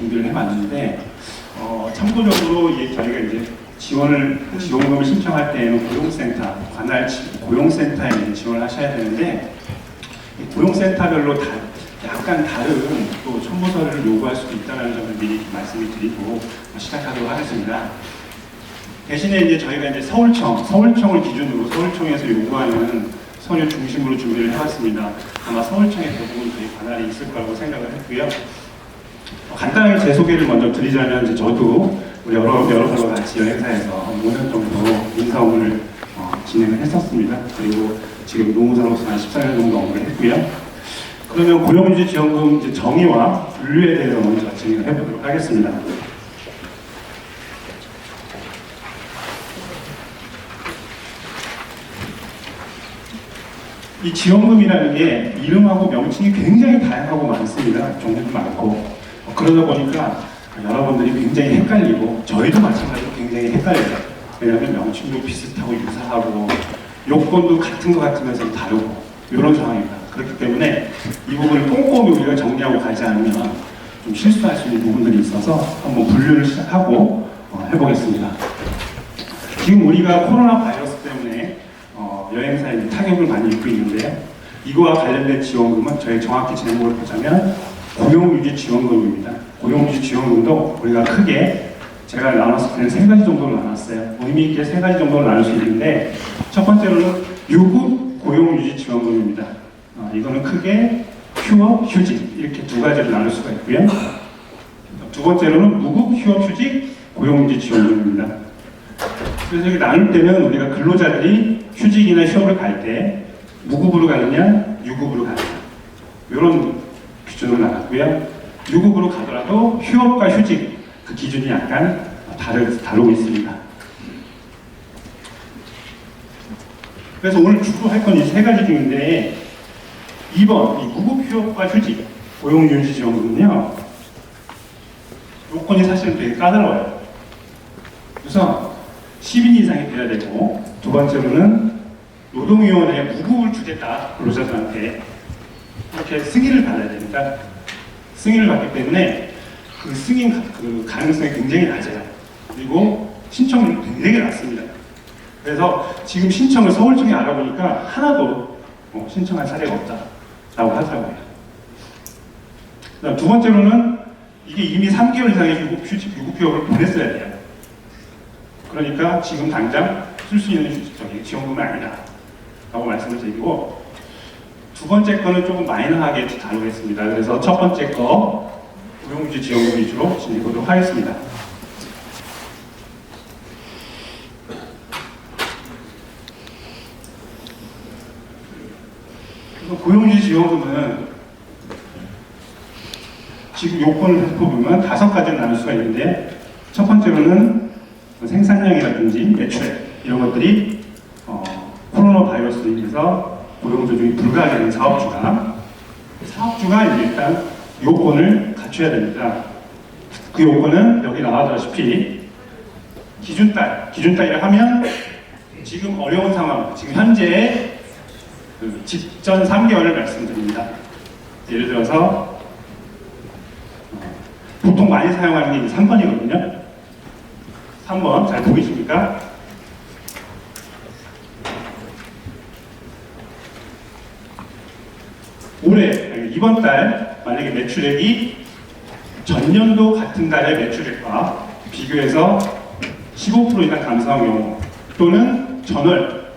준비를 해봤는데 참고적으로 저희가 이제 지원금을 신청할 때에는 고용센터, 관할 고용센터에 이제 지원을 하셔야 되는데 고용센터별로 약간 다른 또 첨부서를 요구할 수도 있다는 점을 미리 말씀을 드리고 시작하도록 하겠습니다. 대신에 이제 저희가 이제 서울청을 기준으로 서울청에서 요구하는 서류 중심으로 준비를 해왔습니다. 아마 서울청에 대부분 저희 관할이 있을 거라고 생각을 했고요. 간단하게 제 소개를 먼저 드리자면 이제 저도 여러분과 같이 여행사에서 5년 정도 인사 업무를 진행을 했었습니다. 그리고 지금 노무사로서 한 14년 정도 업무를 했고요. 그러면 고용유지 지원금 이제 정의와 분류에 대해서 먼저 진행을 해보도록 하겠습니다. 이 지원금이라는 게 이름하고 명칭이 굉장히 다양하고 많습니다. 종류도 많고. 그러다 보니까 여러분들이 굉장히 헷갈리고 저희도 마찬가지로 굉장히 헷갈려요. 왜냐하면 명칭도 비슷하고 유사하고 요건도 같은 것 같으면서 다르고 이런 상황입니다. 그렇기 때문에 이 부분을 꼼꼼히 우리가 정리하고 가지 않으면 좀 실수할 수 있는 부분들이 있어서 한번 분류를 시작하고 해보겠습니다. 지금 우리가 코로나 바이러스 때문에 여행사에 타격을 많이 입고 있는데요. 이거와 관련된 지원금은 저희 정확히 제목을 보자면 고용유지 지원금입니다. 고용유지 지원금도 우리가 크게 제가 나눴을 때는 3가지 정도로 나눴어요. 의미 있게 3가지 정도로 나눌 수 있는데 첫 번째로는 유급 고용유지 지원금입니다. 이거는 크게 휴업, 휴직 이렇게 2가지로 나눌 수가 있고요. 두 번째로는 무급, 휴업, 휴직 고용유지 지원금입니다. 그래서 이렇게 나눌 때는 우리가 근로자들이 휴직이나 휴업을 갈 때 무급으로 가느냐, 유급으로 가느냐 이런 기준으로 나눴고요. 유급으로 가더라도 휴업과 휴직 그 기준이 약간 다르고 있습니다. 그래서 오늘 주로 할 건 이 3가지 중인데 2번 이 무급 휴업과 휴직 고용유지 지원금은요. 요건이 사실은 되게 까다로워요. 우선 10인 이상이 돼야 되고 두 번째로는 노동위원회에 무급을 주겠다 근로자들한테 이렇게 승인을 받아야 됩니다. 승인을 받기 때문에 그 승인 그 가능성이 굉장히 낮아요. 그리고 신청률이 굉장히 낮습니다. 그래서 지금 신청을 서울청에 알아보니까 하나도 신청한 사례가 없다라고 하더라고요. 그다음 두 번째로는 이게 이미 3개월 이상의 유급 휴업을 보냈어야 돼요. 그러니까 지금 당장 쓸 수 있는 지원금은 아니다 라고 말씀을 드리고 두 번째 거는 조금 마이너하게 다루겠습니다. 그래서 첫 번째 거 고용유지 지원금 위주로 진행해 보도록 하겠습니다. 그래서 고용유지 지원금은 지금 요건을 살펴보면 5가지를 나눌 수가 있는데 첫 번째로는 생산량이라든지 매출액 이런 것들이 코로나 바이러스로 인해서 고용 조정이 불가하게 된 사업주가 이제 일단 요건을 갖춰야 됩니다. 그 요건은 여기 나와다시피 기준달이라 하면 지금 어려운 상황, 지금 현재의 그 직전 3개월을 말씀드립니다. 예를 들어서 보통 많이 사용하는 게 3번이거든요. 3번 잘 보이십니까? 올해 이번 달 만약에 매출액이 전년도 같은 달의 매출액과 비교해서 15% 이상 감소한 경우 또는 전월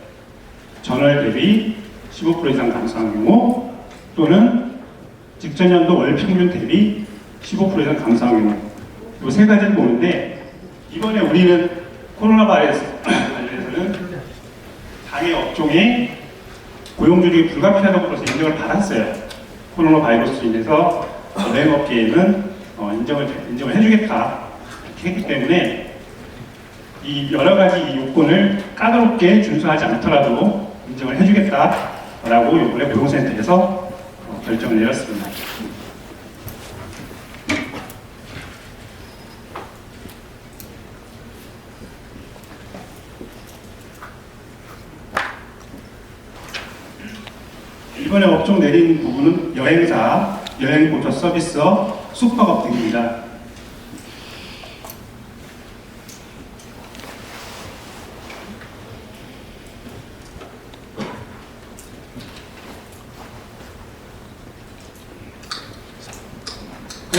대비 15% 이상 감소한 경우 또는 직전년도 월 평균 대비 15% 이상 감소한 경우 이 3가지를 보는데 이번에 우리는 코로나 바이러스 관련해서는 당해 업종에 고용조정이 불가피하다고 해서 인정을 받았어요. 코로나 바이러스로 인해서 여행업계에는 인정을 해주겠다 이렇게 했기 때문에 이 여러 가지 요건을 까다롭게 준수하지 않더라도 인정을 해주겠다라고 이번에 고용센터에서 결정을 내렸습니다. 이번에 업종 내린 부분은 여행사, 여행보조 서비스업, 숙박업 등입니다.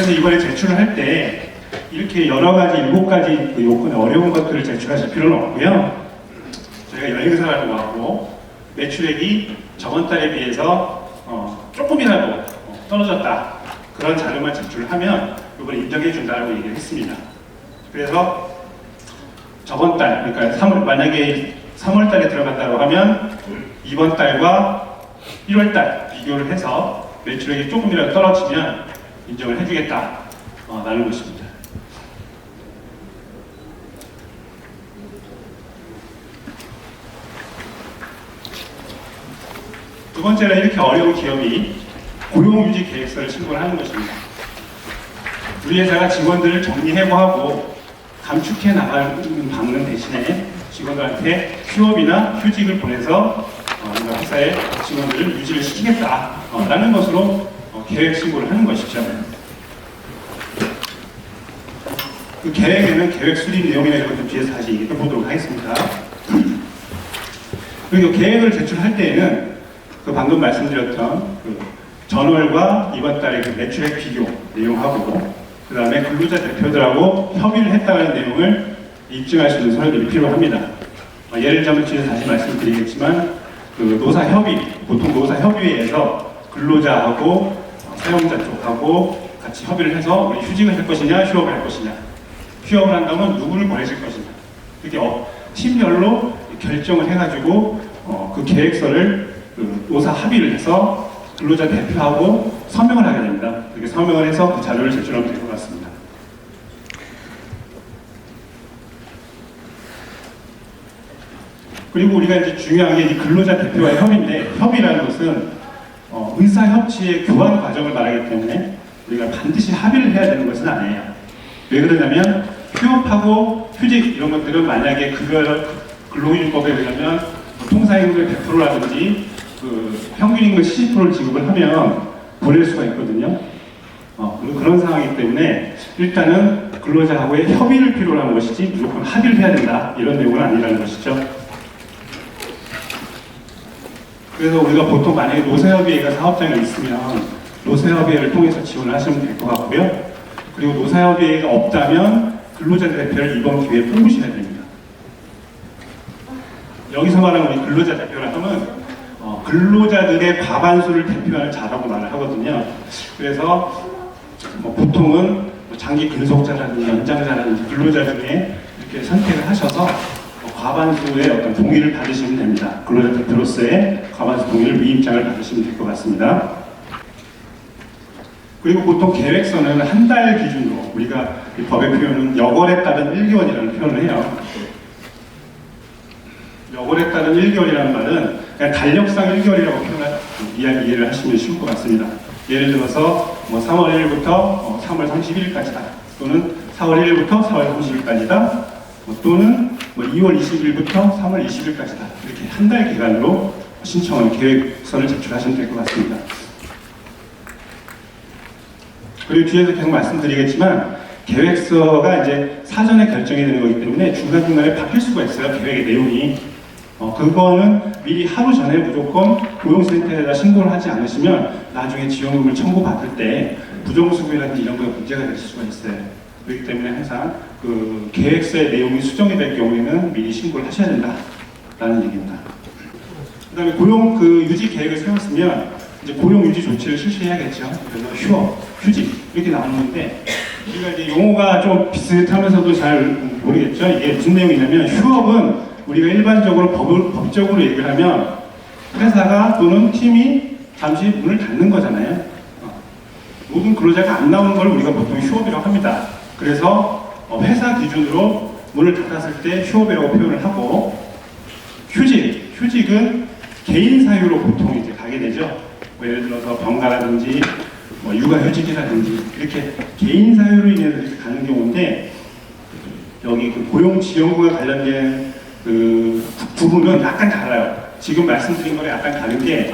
그래서 이번에 제출을 할 때 이렇게 여러 가지 7가지 그 요건에 어려운 것들을 제출하실 필요는 없고요. 저희가 여행사라는 거하고 매출액이 저번 달에 비해서 조금이라도 떨어졌다, 그런 자료만 제출을 하면 이번에 인정해 준다고 얘기를 했습니다. 그래서 저번 달, 그러니까 만약에 3월 달에 들어갔다고 하면 이번 달과 1월 달 비교를 해서 매출액이 조금이라도 떨어지면 인정을 해주겠다 라는 것입니다. 두 번째는 이렇게 어려운 기업이 고용유지 계획서를 신고를 하는 것입니다. 우리 회사가 직원들을 정리해고하고 감축해 나가는 방문 대신에 직원들한테 휴업이나 휴직을 보내서 회사의 직원들을 유지를 시키겠다라는 것으로 계획 신고를 하는 것이죠. 그 계획에는 계획 수립 내용이나 이런 것들 뒤에서 다시 얘기해 보도록 하겠습니다. 그리고 계획을 제출할 때에는 그 방금 말씀드렸던 그 전월과 이번 달의 그 매출액 비교 내용하고 그 다음에 근로자 대표들하고 협의를 했다는 내용을 입증할 수 있는 서류들이 필요합니다. 예를 들자면 뒤에서 다시 말씀드리겠지만 그 노사협의, 보통 노사협의회에서 근로자하고 사용자 쪽하고 같이 협의를 해서 우리 휴직을 할 것이냐 휴업을 할 것이냐, 휴업을 한다면 누구를 보내실 것이냐, 이렇게 팀별로 결정을 해가지고 그 계획서를 그 노사 합의를 해서 근로자 대표하고 서명을 하게 됩니다. 이렇게 서명을 해서 그 자료를 제출하면 될 것 같습니다. 그리고 우리가 이제 중요한 게 이 근로자 대표와의 협의인데, 협의라는 것은 의사협치의 교환 과정을 말하기 때문에 우리가 반드시 합의를 해야 되는 것은 아니에요. 왜 그러냐면 휴업하고 휴직 이런 것들은 만약에 근로기준법에 의하면 통사임금의 100%라든지 그 평균임금 70%를 지급을 하면 보낼 수가 있거든요. 그런 상황이기 때문에 일단은 근로자하고의 협의를 필요로 하는 것이지 무조건 합의를 해야 된다, 이런 내용은 아니라는 것이죠. 그래서 우리가 보통 만약에 노사협의회가 사업장에 있으면 노사협의회를 통해서 지원을 하시면 될 것 같고요. 그리고 노사협의회가 없다면 근로자 대표를 이번 기회에 뽑으셔야 됩니다. 여기서 말하는 우리 근로자 대표라 하면 근로자들의 과반수를 대표하는 자라고 말을 하거든요. 그래서 보통은 장기 근속자라든지 연장자라든지 근로자 중에 이렇게 선택을 하셔서 과반수의 어떤 동의를 받으시면 됩니다. 근로자 대표로서의 과반수 동의를 위임장을 받으시면 될 것 같습니다. 그리고 보통 계획서는 한 달 기준으로, 우리가 이 법의 표현은 여건에 따른 1개월이라는 표현을 해요. 여건에 따른 1개월이라는 말은 그냥 달력상 1개월이라고 이해를 하시면 쉬울 것 같습니다. 예를 들어서 3월 1일부터 3월 31일까지다, 또는 4월 1일부터 4월 30일까지다, 또는 2월 20일부터 3월 20일까지다, 이렇게 한 달 기간으로 신청을, 계획서를 제출하시면 될 것 같습니다. 그리고 뒤에서 계속 말씀드리겠지만 계획서가 이제 사전에 결정이 되는 거기 때문에 중간중간에 바뀔 수가 있어요. 계획의 내용이. 그거는 미리 하루 전에 무조건 고용센터에다 신고를 하지 않으시면 나중에 지원금을 청구받을 때 부정수급이라든지 이런 거에 문제가 될 수가 있어요. 그렇기 때문에 항상 그 계획서의 내용이 수정이 될 경우에는 미리 신고를 하셔야 된다라는 얘기입니다. 그 다음에 고용 유지 계획을 세웠으면 이제 고용 유지 조치를 실시해야겠죠. 그래서 휴업, 휴직 이렇게 나오는데 우리가 이제 용어가 좀 비슷하면서도 잘 모르겠죠. 이게 무슨 내용이냐면 휴업은 우리가 일반적으로 법적으로 얘기를 하면 회사가 또는 팀이 잠시 문을 닫는 거잖아요. 모든 근로자가 안 나오는 걸 우리가 보통 휴업이라고 합니다. 그래서 회사 기준으로 문을 닫았을 때 휴업이라고 표현을 하고, 휴직은 개인 사유로 보통 이제 가게 되죠. 예를 들어서 병가라든지 육아휴직이라든지 이렇게 개인 사유로 인해서 이렇게 가는 경우인데, 여기 그 고용지원금과 관련된 그 부분은 약간 달라요. 지금 말씀드린 거랑 약간 다른 게,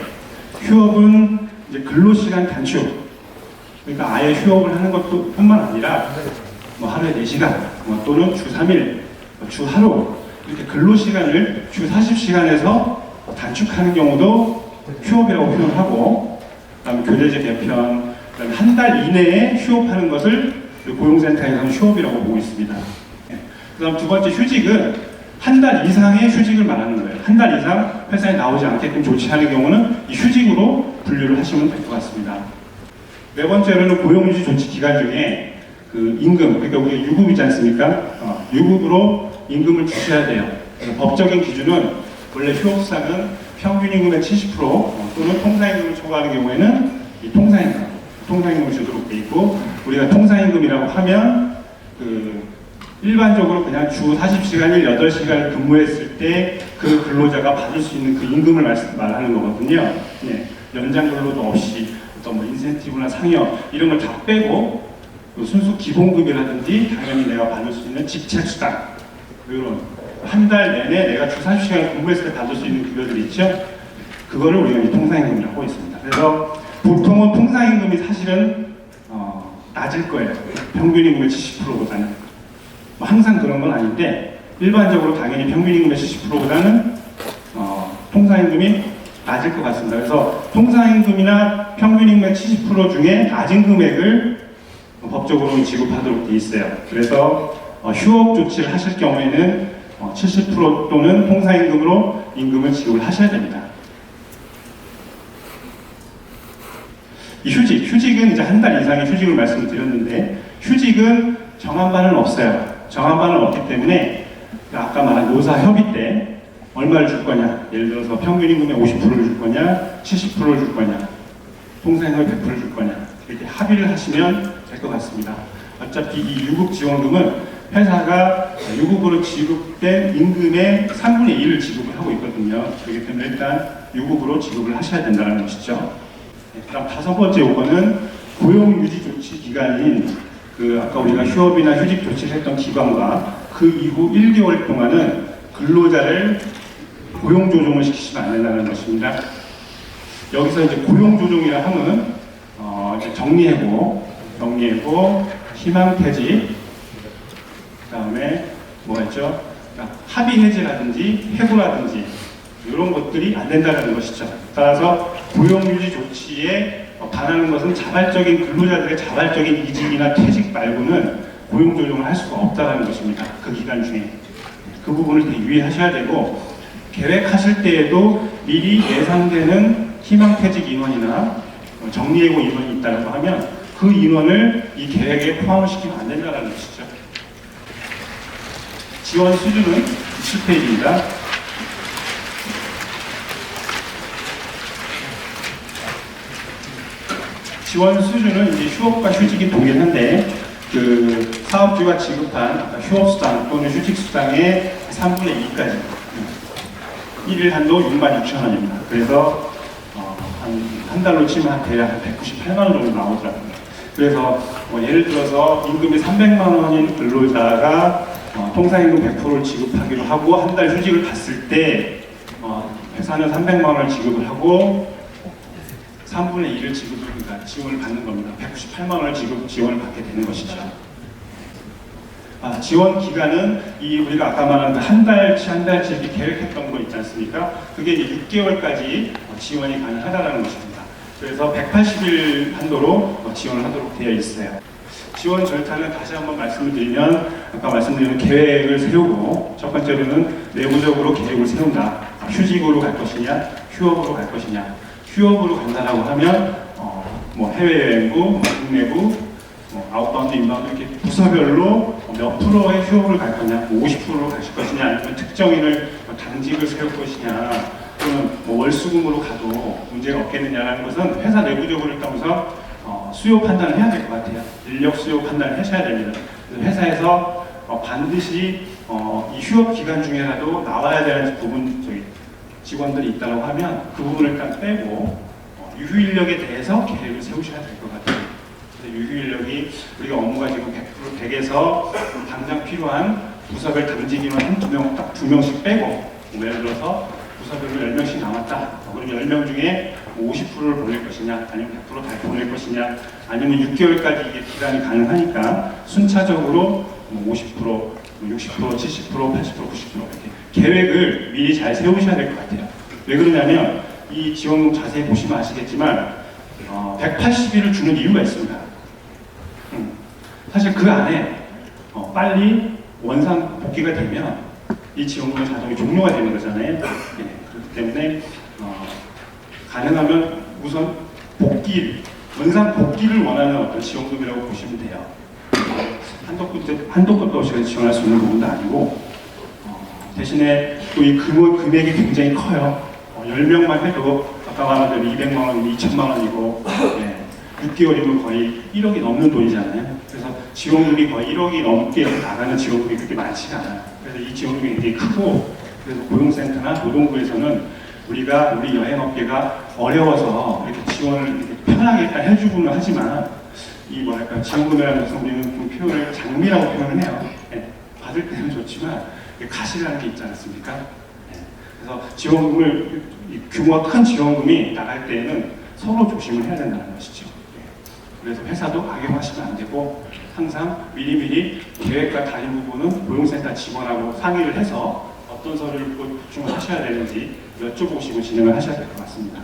휴업은 이제 근로시간 단축, 그러니까 아예 휴업을 하는 것도 뿐만 아니라 하루에 4시간 또는 주 3일, 주 하루 이렇게 근로시간을 주 40시간에서 단축하는 경우도 휴업이라고 표현하고, 그다음에 교대제 개편, 그다음에 한 달 이내에 휴업하는 것을 고용센터에서는 휴업이라고 보고 있습니다. 그다음 두 번째 휴직은 한 달 이상의 휴직을 말하는 거예요. 한 달 이상 회사에 나오지 않게끔 조치하는 경우는 이 휴직으로 분류를 하시면 될 것 같습니다. 네 번째로는 고용유지 조치 기간 중에 그 임금, 그러니까 우리 유급이지 않습니까? 유급으로 임금을 주셔야 돼요. 법적인 기준은 원래 휴업수당은 평균 임금의 70% 또는 통사임금을 초과하는 경우에는 이 통사임금을 주도록 돼 있고, 우리가 통사임금이라고 하면 그 일반적으로 그냥 주 40시간 일 8시간을 근무했을 때 그 근로자가 받을 수 있는 그 임금을 말하는 거거든요. 네. 연장 근로도 없이 어떤 뭐 인센티브나 상여 이런 걸 다 빼고 순수 기본급이라든지 당연히 내가 받을 수 있는 직책수당, 이런 한 달 내내 내가 주 40시간 근무했을 때 받을 수 있는 급여들이 있죠. 그거를 우리가 통사임금이라고 하고 있습니다. 그래서 보통은 통사임금이 사실은 낮을 거예요. 평균 임금의 70%보다는. 뭐 항상 그런 건 아닌데 일반적으로 당연히 평균 임금의 70%보다는 통사임금이 낮을 것 같습니다. 그래서 통사임금이나 평균 임금의 70% 중에 낮은 금액을 법적으로 지급하도록 되어 있어요. 그래서 휴업 조치를 하실 경우에는 70% 또는 통사임금으로 임금을 지급을 하셔야 됩니다. 이 휴직은 이제 한 달 이상의 휴직을 말씀을 드렸는데, 휴직은 정한 바는 없어요. 정한 바는 없기 때문에 아까 말한 노사협의 때 얼마를 줄 거냐, 예를 들어서 평균 임금의 50%를 줄 거냐, 70%를 줄 거냐, 통사임금의 100%를 줄 거냐, 이렇게 합의를 하시면 될 것 같습니다. 어차피 이 유급지원금은 회사가 유급으로 지급된 임금의 3분의 1을 지급을 하고 있거든요. 그렇기 때문에 일단 유급으로 지급을 하셔야 된다는 것이죠. 그다음 다섯 번째 요건은 고용유지 조치 기간인 아까 우리가 휴업이나 휴직 조치를 했던 기간과 그 이후 1개월 동안은 근로자를 고용조정을 시키시면 안 된다는 것입니다. 여기서 이제 고용조정이라 하면 이제 정리해고, 희망퇴직, 그 다음에 뭐가 있죠? 그러니까 합의해지라든지 해고라든지 이런 것들이 안 된다는 것이죠. 따라서 고용유지 조치에 반하는 것은 자발적인 근로자들의 자발적인 이직이나 퇴직 말고는 고용조정을 할 수가 없다는 것입니다. 그 기간 중에. 그 부분을 되게 유의하셔야 되고, 계획하실 때에도 미리 예상되는 희망퇴직 인원이나 정리해고 인원이 있다고 하면 그 인원을 이 계획에 포함시키면 안 된다는 것이죠. 지원 수준은 7페이지입니다. 지원 수준은 이제 휴업과 휴직이 동일한데, 그 사업주가 지급한 휴업수당 또는 휴직수당의 3분의 2까지 1일 한도 66,000원입니다. 그래서 한 달로 치면 대략 198만 원 정도 나오더라고요. 그래서 예를 들어서 임금이 300만 원인 근로자가 통사임금 100%를 지급하기로 하고 한 달 휴직을 갔을 때 회사는 300만 원을 지급을 하고 3분의 1을 그러니까 지원을 받는 겁니다. 198만 원을 지원을 받게 되는 것이죠. 지원 기간은 우리가 아까 말한 한 달치 이렇게 계획했던 거 있지 않습니까? 그게 이제 6개월까지 지원이 가능하다는 것입니다. 그래서 180일 한도로 지원을 하도록 되어 있어요. 지원 절차는 다시 한번 말씀을 드리면, 아까 말씀드린 계획을 세우고, 첫 번째로는 내부적으로 계획을 세운다. 휴직으로 갈 것이냐, 휴업으로 갈 것이냐. 휴업으로 간다라고 하면 뭐 해외여행부, 국내부, 아웃바운드, 인바운드 이렇게 부서별로 몇 프로의 휴업을 갈 거냐, 50%로 가실 것이냐, 아니면 특정인을 당직을 세울 것이냐, 또는 월수금으로 가도 문제가 없겠느냐라는 것은 회사 내부적으로 일단 우선 수요 판단을 해야 될 것 같아요. 인력 수요 판단을 하셔야 됩니다. 그래서 회사에서 반드시 이 휴업 기간 중에라도 나와야 되는 부분, 직원들이 있다고 하면 그 부분을 일단 빼고 유휴인력에 대해서 계획을 세우셔야 될 것 같아요. 유휴인력이 우리가 업무가 지금 100% 100에서 당장 필요한 부서별 당직 인원 한두 명, 딱 2명씩 빼고, 예를 들어서 부서별로 10명씩 남았다. 그럼 10명 중에 50%를 보낼 것이냐, 아니면 100% 다 보낼 것이냐, 아니면 6개월까지 이게 기간이 가능하니까 순차적으로 50%, 60%, 70%, 80%, 90% 이렇게 계획을 미리 잘 세우셔야 될 것 같아요. 왜 그러냐면 이 지원금 자세히 보시면 아시겠지만 180일을 주는 이유가 있습니다. 사실 그 안에 빨리 원상 복귀가 되면 이 지원금의 자동이 종료가 되는 거잖아요. 그렇기 때문에 가능하면 우선 원상 복귀를 원하는 어떤 지원금이라고 보시면 돼요. 한도 끝도 없이 지원할 수 있는 부분도 아니고, 대신에 또 이 금액이 굉장히 커요. 10명만 해도 아까 말한 대로 200만 원이면 2천만 원이고, 6개월이면 거의 1억이 넘는 돈이잖아요. 그래서 지원금이 거의 1억이 넘게 나가는 지원금이 그렇게 많지가 않아요. 그래서 이 지원금이 굉장히 크고, 그래서 고용센터나 노동부에서는 우리 여행업계가 어려워서 이렇게 지원을 이렇게 편하게 일단 해주고는 하지만, 이 뭐랄까 지원금이라는 것은 우리는 좀 표현을 장미라고 표현을 해요. 받을 때는 좋지만 가시라는 게 있지 않습니까? 그래서 지원금을, 규모가 큰 지원금이 나갈 때에는 서로 조심을 해야 된다는 것이죠. 그래서 회사도 악용하시면 안 되고, 항상 미리미리 계획과 다른 부분은 고용센터 직원하고 상의를 해서 어떤 서류를 보충을 하셔야 되는지 여쭤보시고 진행을 하셔야 될 것 같습니다.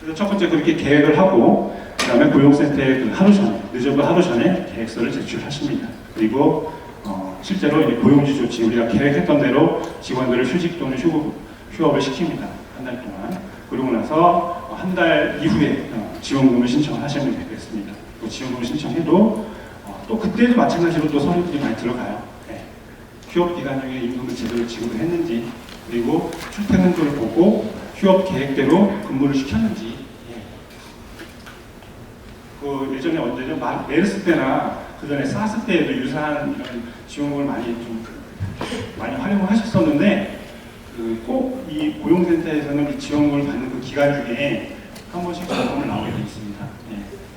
그래서 첫 번째 그렇게 계획을 하고, 그 다음에 고용센터에 하루 전에, 늦어도 하루 전에 계획서를 제출하십니다. 그리고 실제로 고용지 조치, 우리가 계획했던 대로 직원들을 휴직 또는 휴업을 시킵니다. 한 달 동안. 그러고 나서 한 달 이후에 지원금을 신청을 하시면 되겠습니다. 또 지원금을 신청해도 또 그때도 마찬가지로 또 서류들이 많이 들어가요. 휴업 기간 중에 임금을 제대로 지급을 했는지, 그리고 출퇴근도를 보고 휴업 계획대로 근무를 시켰는지. 그 예전에 언제죠? 메르스 때나 그 전에 사스 때에도 유사한 이런 지원금을 많이 활용을 하셨었는데, 꼭 이 고용센터에서는 이 지원금을 받는 그 기간 중에 한 번씩 점검을 나오게 되어 있습니다.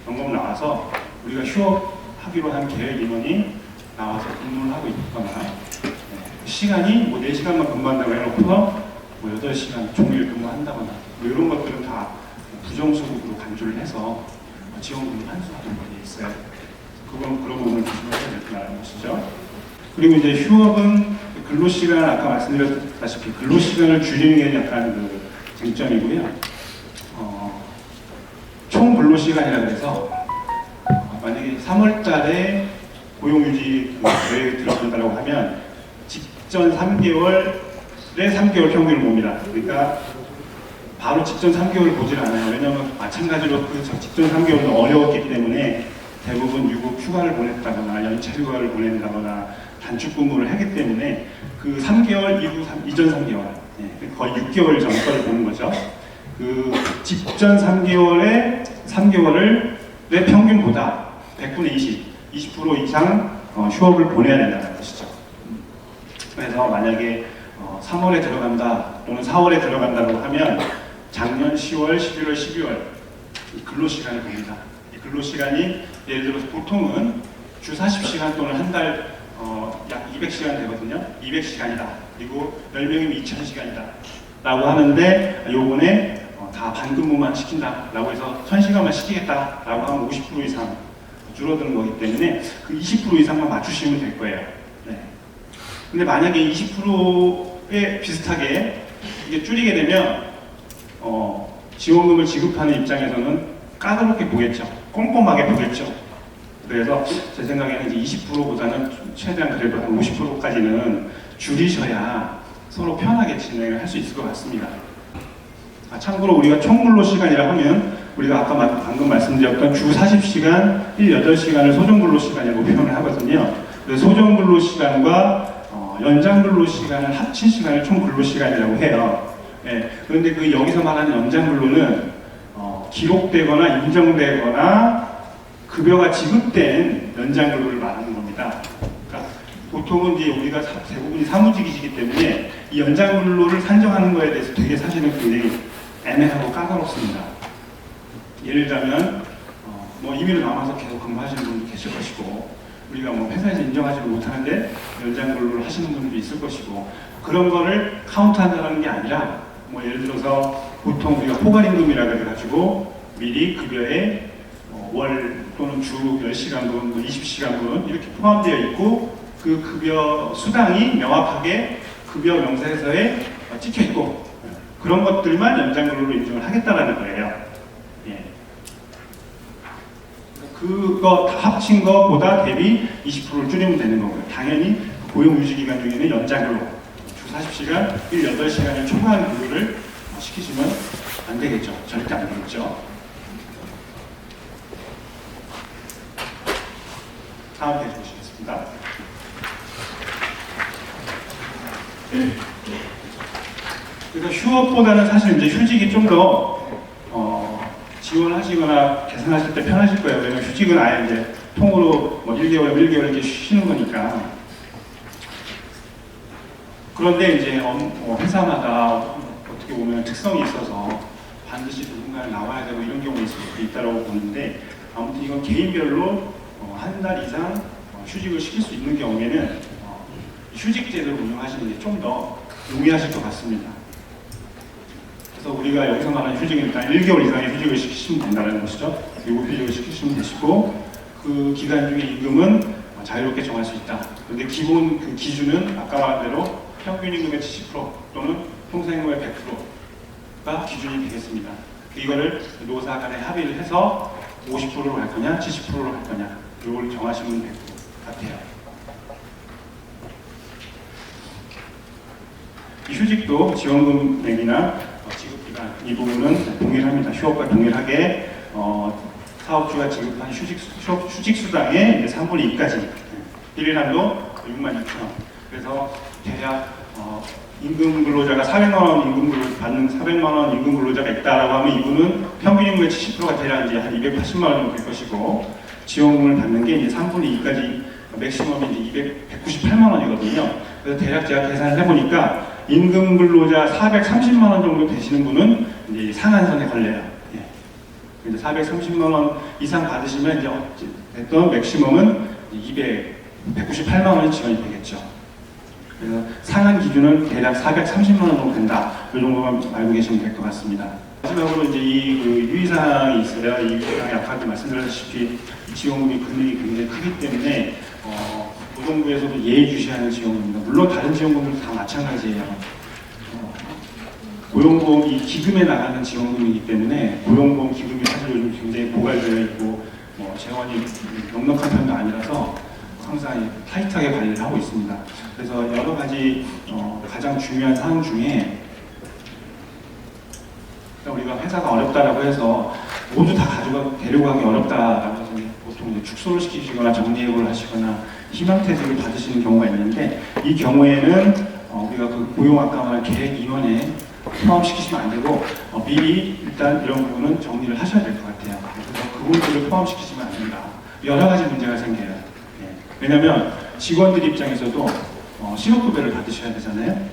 점검을 나와서 우리가 휴업하기로 한 계획 인원이 나와서 근무를 하고 있거나, 시간이 뭐 4시간만 근무한다고 해놓고서 뭐 8시간 종일 근무한다거나, 뭐 이런 것들은 다 부정수급으로 간주를 해서 지원금을 환수하는 것이 있어요. 그런 부분을 조심하셔야 된다는 것이죠. 그리고 이제 휴업은 근로시간, 아까 말씀드렸다시피 근로시간을 줄이는 게 약간 그 쟁점이고요. 총 근로시간이라 그래서 만약에 3월 달에 고용유지 계획이 들어간다고 하면 직전 3개월에 3개월 평균을 봅니다. 그러니까 바로 직전 3개월을 보질 않아요. 왜냐하면 마찬가지로 그 직전 3개월은 어려웠기 때문에 대부분 유급 휴가를 보냈다거나 연차 휴가를 보낸다거나 단축 근무를 하기 때문에 그 3개월 이전 3개월, 거의 6개월 전 거를 보는 거죠. 그 직전 3개월의 평균보다 100분의 20% 이상 휴업을 보내야 된다는 것이죠. 그래서 만약에 3월에 들어간다 또는 4월에 들어간다고 하면 작년 10월, 11월, 12월 이 근로시간을 봅니다. 이 근로시간이 예를 들어서 보통은 주 40시간 또는 한 달 약 200시간 되거든요. 200시간이다. 그리고 10명이면 2000시간이다. 라고 하는데 요번에 다 반근무만 시킨다. 라고 해서 1000시간만 시키겠다. 라고 하면 50% 이상 줄어드는 거기 때문에 그 20% 이상만 맞추시면 될 거예요. 근데 만약에 20%에 비슷하게 이게 줄이게 되면 지원금을 지급하는 입장에서는 까다롭게 보겠죠. 꼼꼼하게 보겠죠. 그래서 제 생각에는 이제 20%보다는 최대한 그래도 한 50%까지는 줄이셔야 서로 편하게 진행을 할 수 있을 것 같습니다. 참고로 우리가 총근로시간이라 하면 우리가 아까 방금 말씀드렸던 주 40시간, 8시간을 소정근로시간이라고 표현을 하거든요. 그래서 소정근로시간과 연장근로시간을 합친 시간을 총근로시간이라고 해요. 그런데 그 여기서 말하는 연장근로는 기록되거나 인정되거나 급여가 지급된 연장근로를 말하는 겁니다. 그러니까 보통은 이제 우리가 대부분이 사무직이시기 때문에 이 연장근로를 산정하는 거에 대해서 되게 사실은 굉장히 애매하고 까다롭습니다. 예를 들자면 뭐 임의로 남아서 계속 근무하시는 분도 계실 것이고, 우리가 뭐 회사에서 인정하지 못하는데 연장근로를 하시는 분도 있을 것이고, 그런 거를 카운트한다는 게 아니라 뭐 예를 들어서 보통 우리가 포괄임금이라 그래가지고 미리 급여에 월 또는 주 10시간분, 20시간분 이렇게 포함되어 있고, 그 급여 수당이 명확하게 급여 명세서에 찍혀 있고, 그런 것들만 연장근로로 인정을 하겠다라는 거예요. 그거 다 합친 것보다 대비 20%를 줄이면 되는 거고요. 당연히 고용 유지 기간 중에는 연장으로 주 40시간, 일 8시간을 초과한 근로를 시키시면 안 되겠죠. 절대 안 되겠죠. 다음 페이지 보시겠습니다. 그래서 휴업보다는 사실 이제 휴직이 좀 더 지원하시거나 계산하실 때 편하실 거예요. 왜냐면 휴직은 아예 이제 통으로 뭐 1개월 이렇게 쉬는 거니까. 그런데 이제 회사마다 어떻게 보면 특성이 있어서 반드시 누군가 나와야 되고 이런 경우가 있을 수도 있다고 보는데, 아무튼 이건 개인별로 한 달 이상 휴직을 시킬 수 있는 경우에는 휴직제도를 운영하시는 게 좀 더 용이하실 것 같습니다. 그래서 우리가 여기서 말하는 휴직은 일단 1개월 이상의 휴직을 시키시면 된다는 것이죠. 그리고 휴직을 시키시면 되시고, 그 기간 중에 임금은 자유롭게 정할 수 있다. 그런데 기본 그 기준은 아까 말한 대로 평균 임금의 70% 또는 통상임금의 100%가 기준이 되겠습니다. 이거를 노사 간에 합의를 해서 50%로 할 거냐, 70%로 할 거냐, 이걸 정하시면 될 것 같아요. 이 휴직도 지원금액이나 지급기간 이 부분은 동일합니다. 휴업과 동일하게 사업주가 지급한 휴직 수당의 3분의 2까지 1일 한도 62,000원. 그래서 대략 임금 근로자가 400만 원 임금 근로 받는 400만 원 임금 근로자가 있다라고 하면 이분은 평균 임금의 70%가 대략 이제 한 280만 원 정도 될 것이고, 지원금을 받는 게 이제 3분의 2까지 맥시멈이 이제 198만 원이거든요. 그래서 대략 제가 계산을 해보니까 임금 근로자 430만 원 정도 되시는 분은 이제 상한선에 걸려요. 예. 이제 430만 원 이상 받으시면 이제 어쨌든 맥시멈은 198만 원이 지원이 되겠죠. 그래서 상한 기준은 대략 430만 원 정도 된다. 이 정도만 알고 계시면 될 것 같습니다. 마지막으로 이제 이 유의사항이 있어요. 이 유의사항이 아까도 말씀드렸다시피 지원금이 금액이 굉장히 크기 때문에 노동부에서도 예의주시하는 지원금입니다. 물론 다른 지원금들도 다 마찬가지예요. 고용보험 이 기금에 나가는 지원금이기 때문에 고용보험 기금이 사실 요즘 굉장히 고갈되어 있고 재원이 넉넉한 편도 아니라서 항상 타이트하게 관리를 하고 있습니다. 그래서 여러 가지 가장 중요한 사항 중에 우리가 회사가 어렵다라고 해서 모두 다 데려가기 어렵다라고 해서 보통 이제 축소를 시키시거나 정리해고를 하시거나 희망퇴직을 받으시는 경우가 있는데, 이 경우에는 우리가 그 고용 아까 말한 계획위원회에 포함시키시면 안 되고 미리 일단 이런 부분은 정리를 하셔야 될 것 같아요. 그래서 그분들을 포함시키시면 안 된다. 여러 가지 문제가 생겨요. 예. 왜냐하면 직원들 입장에서도 실업급여를 받으셔야 되잖아요.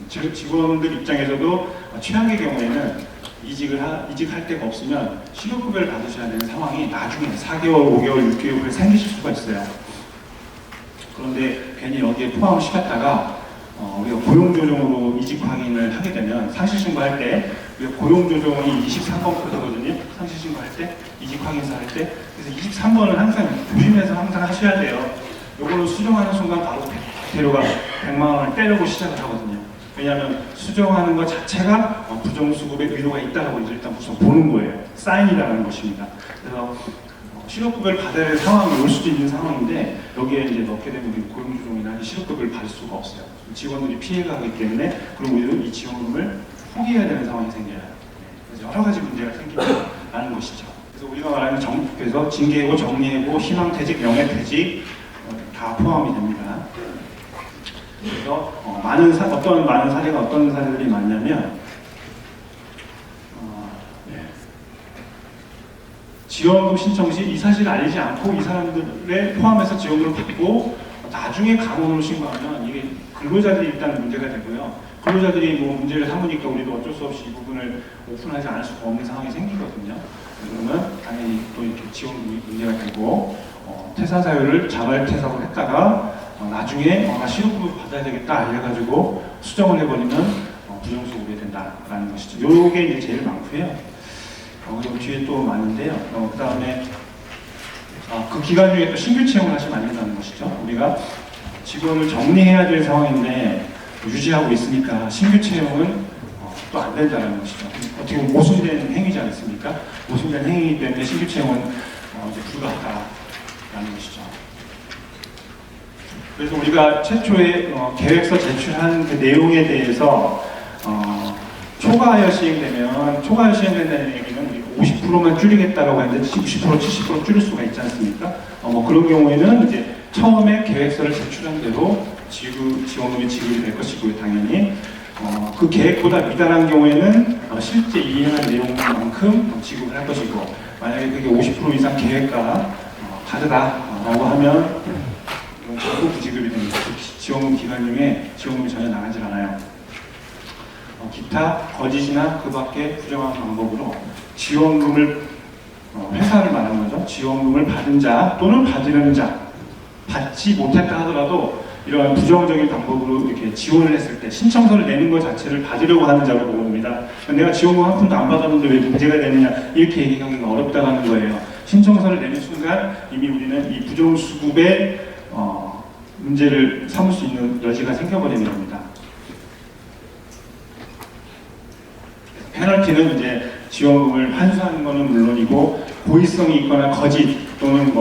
직원들 입장에서도 최악의 경우에는 이직할 데가 없으면 실업급여를 받으셔야 되는 상황이 나중에 4개월, 5개월, 6개월에 생기실 수가 있어요. 그런데 괜히 여기에 포함을 시켰다가 우리가 고용조정으로 이직 확인을 하게 되면 상실신고할 때 우리가 고용조정이 23번부터거든요. 상실신고할 때, 이직 확인서 할 때. 그래서 23번을 항상 조심해서 항상 하셔야 돼요. 요거를 수정하는 순간 바로 대로가 100만 원을 떼려고 시작을 하거든요. 왜냐하면 수정하는 것 자체가 부정수급의 의도가 있다고 일단 우선 보는 거예요. 사인이라는 것입니다. 그래서 실업급여를 받아야 할 상황이 올 수도 있는 상황인데, 여기에 이제 넣게 되면 우리 고용조정이나 실업급여를 받을 수가 없어요. 직원들이 피해가기 때문에, 그리고 우리는 이 지원금을 포기해야 되는 상황이 생겨요. 그래서 여러 가지 문제가 생긴다는 것이죠. 그래서 우리가 말하는 그래서 징계해고, 정리해고, 희망퇴직, 명예퇴직 다 포함이 됩니다. 그래서 많은 사례가 어떤 사례들이 많냐면 지원금 신청 시 이 사실을 알리지 않고 이 사람들에 포함해서 지원금을 받고 나중에 강원으로 신고하면 이게 근로자들이 일단 문제가 되고요. 근로자들이 문제를 삼으니까 우리도 어쩔 수 없이 이 부분을 오픈하지 않을 수가 없는 상황이 생기거든요. 그러면 당연히 또 이렇게 지원금이 문제가 되고 퇴사 사유를 자발 퇴사를 했다가 나중에 나 실업급여 받아야 되겠다 이래가지고 수정을 해버리면 부정수급이 된다라는 것이죠. 요게 이제 제일 많고요. 그리고 뒤에 또 많은데요. 그 다음에 그 기간 중에 또 신규 채용을 하시면 안 된다는 것이죠. 우리가 직원을 정리해야 될 상황인데 유지하고 있으니까 신규 채용은 또 안 된다는 것이죠. 어떻게 보면 모순된 행위지 않습니까? 모순된 행위이기 때문에 신규 채용은 이제 불가하다라는 것이죠. 그래서 우리가 최초의 계획서 제출한 그 내용에 대해서 초과하여 시행되면, 초과하여 시행된다는 얘기는 우리가 50%만 줄이겠다라고 했는데 90%, 70% 줄일 수가 있지 않습니까? 뭐 그런 경우에는 이제 처음에 계획서를 제출한 대로 지원금이 지급이 될 것이고요, 당연히. 그 계획보다 미달한 경우에는 실제 이행한 내용만큼 지급을 할 것이고, 만약에 그게 50% 이상 계획과 다르다라고 하면 전부 부지급이 됩니다. 지원금 기간 중에 지원금이 전혀 나가지 않아요. 기타 거짓이나 그 밖에 부정한 방법으로 지원금을 회사를 말하는 거죠. 지원금을 받은 자 또는 받으려는 자, 받지 못했다 하더라도 이러한 부정적인 방법으로 이렇게 지원을 했을 때 신청서를 내는 것 자체를 받으려고 하는 자로 보입니다. 내가 지원금 한 푼도 안 받았는데 왜 문제가 되느냐, 이렇게 얘기하기가 어렵다는 거예요. 신청서를 내는 순간 이미 우리는 이 부정수급의 문제를 삼을 수 있는 여지가 생겨버리는 겁니다. 페널티는 이제 지원금을 환수하는 것은 물론이고, 고의성이 있거나 거짓 또는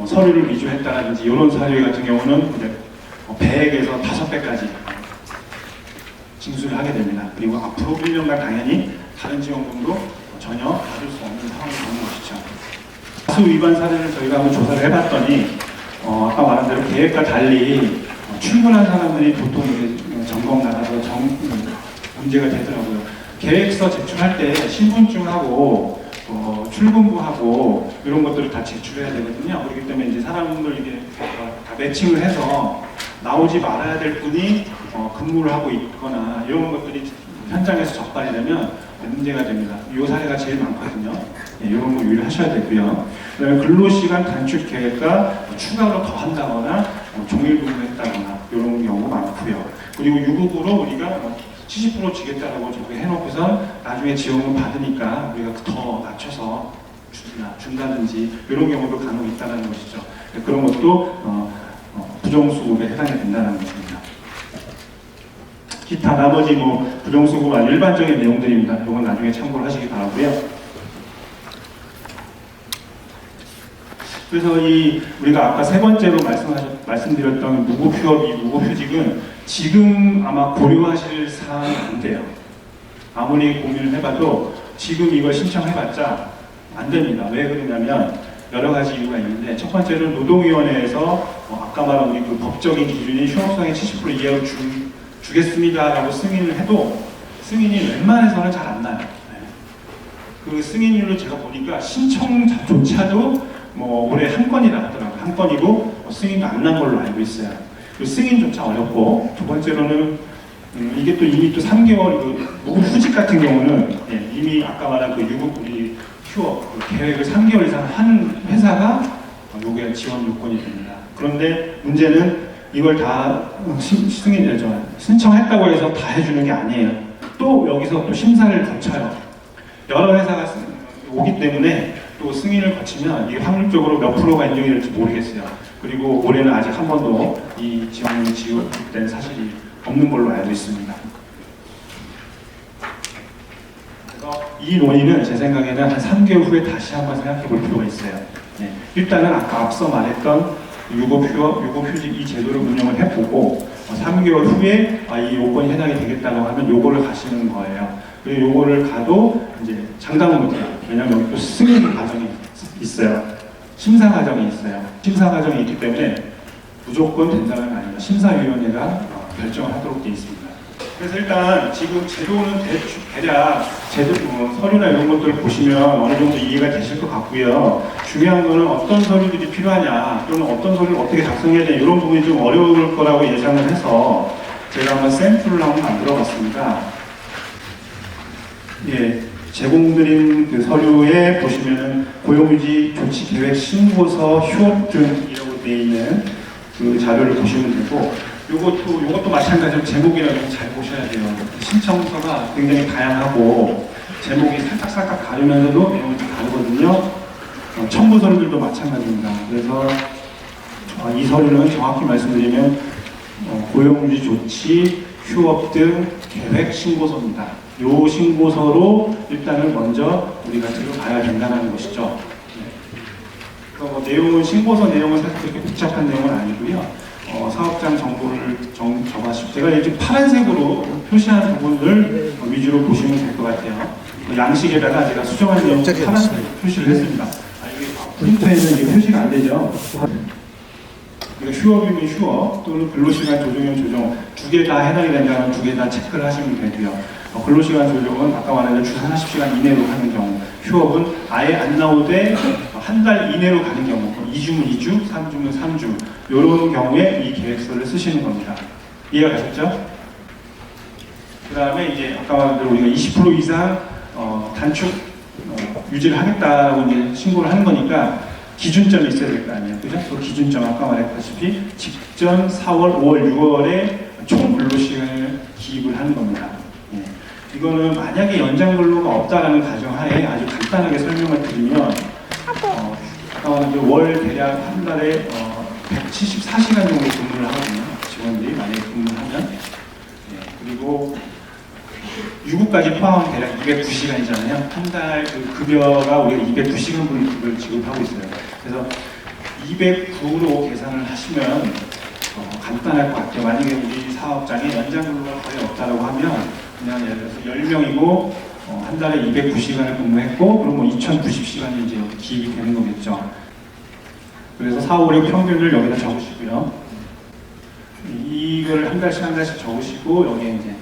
서류를 위조했다든지 이런 사례 같은 경우는 이제 배액에서 5배까지 징수를 하게 됩니다. 그리고 앞으로 1년간 당연히 다른 지원금도 전혀 받을 수 없는 상황이 되는 것이죠. 다수 위반 사례를 저희가 한번 조사를 해봤더니 아까 말한 대로 계획과 달리 출근한 사람들이 보통 이제 점검 나가서 문제가 되더라고요. 계획서 제출할 때 신분증하고 출근부하고 이런 것들을 다 제출해야 되거든요. 그렇기 때문에 이제 사람들 이게 다 매칭을 해서 나오지 말아야 될 분이 근무를 하고 있거나 이런 것들이 현장에서 적발이 되면 문제가 됩니다. 이 사례가 제일 많거든요. 이런 거 유의하셔야 되고요. 그다음에 근로시간 단축 계획과 추가로 더 한다거나 종일 근무했다거나 이런 경우 많고요. 그리고 유급으로 우리가 70% 주겠다라고 저기 해놓고서 나중에 지원금 받으니까 우리가 더 낮춰서 준다든지 이런 경우도 간혹 있다는 것이죠. 그런 것도 부정수급에 해당이 된다는 것입니다. 기타 나머지 부정수급 아닌 일반적인 내용들입니다. 이건 나중에 참고를 하시기 바라고요. 그래서 우리가 아까 세 번째로 말씀드렸던 무급휴업이, 무급휴직은 지금 아마 고려하실 사항이 안 돼요. 아무리 고민을 해봐도 지금 이걸 신청해봤자 안 됩니다. 왜 그러냐면 여러 가지 이유가 있는데, 첫 번째는 노동위원회에서 아까 말한 우리 그 법적인 기준인 휴업성의 70% 이하로 주겠습니다라고 승인을 해도 승인이 웬만해서는 잘 안 나요. 그 승인율로 제가 보니까 신청자조차도 올해 한 건이라 하더라고요. 한 건이고 승인도 안 난 걸로 알고 있어요. 그 승인조차 어렵고, 두 번째로는 이게 또 이미 또 3개월 무급 휴직 같은 경우는 이미 아까 말한 그 유급 우리 휴업 계획을 3개월 이상 한 회사가 요게 지원 요건이 됩니다. 그런데 문제는 이걸 다 신청했다고 해서 다 해주는 게 아니에요. 또 여기서 또 심사를 거쳐요. 여러 회사가 오기 때문에 또 승인을 거치면 이게 확률적으로 몇 프로가 인정이 될지 모르겠어요. 그리고 올해는 아직 한 번도 이 지원금이 지급된 사실이 없는 걸로 알고 있습니다. 그래서 이 논의는 제 생각에는 한 3개월 후에 다시 한번 생각해 볼 필요가 있어요. 일단은 아까 앞서 말했던 유급휴직 이 제도를 운영을 해보고 3개월 후에 이 요건이 해당이 되겠다고 하면 요거를 가시는 거예요. 그리고 요거를 가도 이제 장담은 못해요. 왜냐하면 여기 또 승인 과정이 있어요. 심사 과정이 있어요. 심사 과정이 있기 때문에 무조건 된다는 건 아니라 심사위원회가 결정을 하도록 되어 있습니다. 그래서 일단 지금 제도는 대략 서류나 이런 것들을 보시면 어느 정도 이해가 되실 것 같고요. 중요한 거는 어떤 서류들이 필요하냐, 또는 어떤 서류를 어떻게 작성해야 되냐, 이런 부분이 좀 어려울 거라고 예상을 해서 제가 한번 샘플을 한번 만들어 봤습니다. 제공드린 그 서류에 보시면은 고용유지 조치 계획 신고서 휴업 등이라고 되어 있는 그 자료를 보시면 되고, 요것도 마찬가지로 제목이라고 잘 보셔야 돼요. 신청서가 굉장히 다양하고 제목이 살짝 다르면서도 내용이 좀 다르거든요. 첨부 서류들도 마찬가지입니다. 그래서 이 서류는 정확히 말씀드리면 고용유지 조치, 휴업 등 계획 신고서입니다. 요 신고서로 일단은 먼저 우리가 들어가야 된다는 것이죠. 뭐 내용은 신고서 내용은 사실 그렇게 복잡한 내용은 아니고요. 사업장 정보를 적어주시고 제가 이제 파란색으로 표시한 부분을 위주로 보시면 될 것 같아요. 양식에다가 제가 수정한 내용 파란색 표시를 했습니다. 이게 프린터에는 이게 표시가 안 되죠. 휴업이면 휴업 또는 근로시간 조정이면 조정 두 개 다 해당이 된다면 두 개 다 체크를 하시면 되고요. 근로시간 조정은 아까 말한 주 40시간 이내로 하는 경우, 휴업은 아예 안 나오되 한 달 이내로 가는 경우, 2주면 2주, 3주면 3주 이런 경우에 이 계획서를 쓰시는 겁니다. 이해가 가셨죠? 그 다음에 이제 아까 말한 대로 우리가 20% 이상 단축 유지를 하겠다고 이제 신고를 하는 거니까 기준점이 있어야 될 거 아니에요. 그죠? 그 기준점 아까 말했다시피 직전 4월, 5월, 6월에 총 근로시간을 기입을 하는 겁니다. 예. 이거는 만약에 연장 근로가 없다라는 가정하에 아주 간단하게 설명을 드리면 월 대략 한 달에 174시간 정도 근무를 하거든요. 직원들이 만약에 근무를 하면. 예. 그리고 유급까지 포함하면 대략 209시간이잖아요. 한 달 그 급여가 우리가 209시간 분의 급여를 지급하고 있어요. 그래서 209로 계산을 하시면 간단할 것 같아요. 만약에 우리 사업장에 연장 근로가 거의 없다라고 하면 그냥 예를 들어서 10명이고 한 달에 209시간을 근무했고 그럼 뭐 2090시간이 이제 기입이 되는 거겠죠. 그래서 4, 5, 6 평균을 여기다 적으시고요. 이걸 한 달씩 적으시고 여기에 이제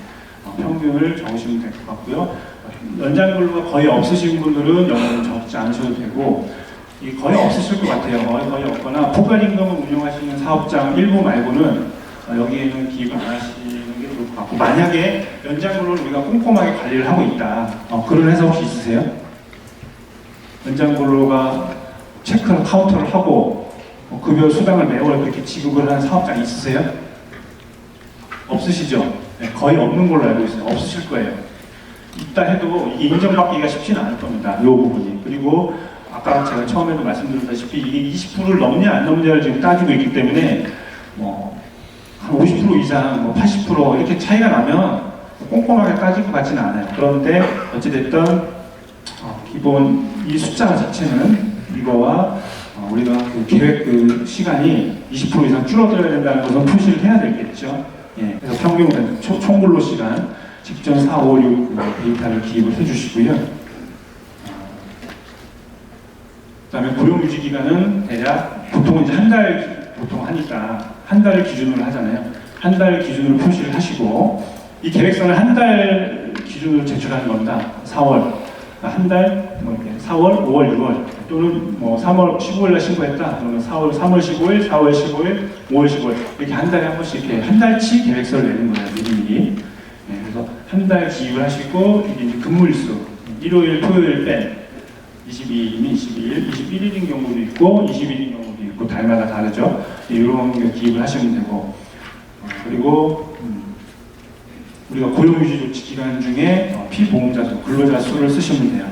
평균을 적으시면 될 것 같고요. 연장 근로가 거의 없으신 분들은 영어를 적지 않으셔도 되고 거의 없으실 것 같아요. 거의 없거나 포괄임금을 운영하시는 사업장 일부 말고는 여기에는 기입을 안 하시는 게 좋을 것 같고 만약에 연장 근로를 우리가 꼼꼼하게 관리를 하고 있다. 그런 회사 혹시 있으세요? 연장 근로가 체크를 카운터를 하고 급여 수당을 매월 그렇게 지급을 하는 사업장이 있으세요? 없으시죠? 네, 거의 없는 걸로 알고 있어요. 없으실 거예요. 있다 해도 이게 인정받기가 쉽지는 않을 겁니다. 이 부분이. 그리고 아까 제가 처음에도 말씀드렸다시피 이게 20%를 넘냐 안 넘냐를 지금 따지고 있기 때문에 한 50% 이상, 80% 이렇게 차이가 나면 꼼꼼하게 따질 것 같지는 않아요. 그런데 어찌됐든 기본 이 숫자 자체는 이거와 우리가 그 계획 그 시간이 20% 이상 줄어들어야 된다는 것은 표시를 해야 되겠죠. 예, 그래서 평균 총근로 시간 직전 4, 5, 6 데이터를 기입을 해주시고요. 그다음에 고용유지 기간은 대략 보통 이제 한 달 보통 하니까 한 달을 기준으로 하잖아요. 한 달 기준으로 표시를 하시고 이 계획서는 한 달 기준으로 제출하는 겁니다. 4월 한 달 이렇게 4월, 5월, 6월 또는 3월 15일날 신고했다. 그러면 4월 3월 15일, 4월 15일, 5월 15일 이렇게 한 달에 한 번씩 이렇게 한 달치 계획서를 내는 거예요. 미리미리. 네, 그래서 한 달 기입을 하시고 이게 이제 근무일수 일요일, 토요일 뺀 22일이면 22일, 21일인 경우도 있고 20일인 경우도 있고 달마다 다르죠. 이런 기입을 하시면 되고 그리고 우리가 고용유지 조치 기간 중에 피보험자 수, 근로자 수를 쓰시면 돼요.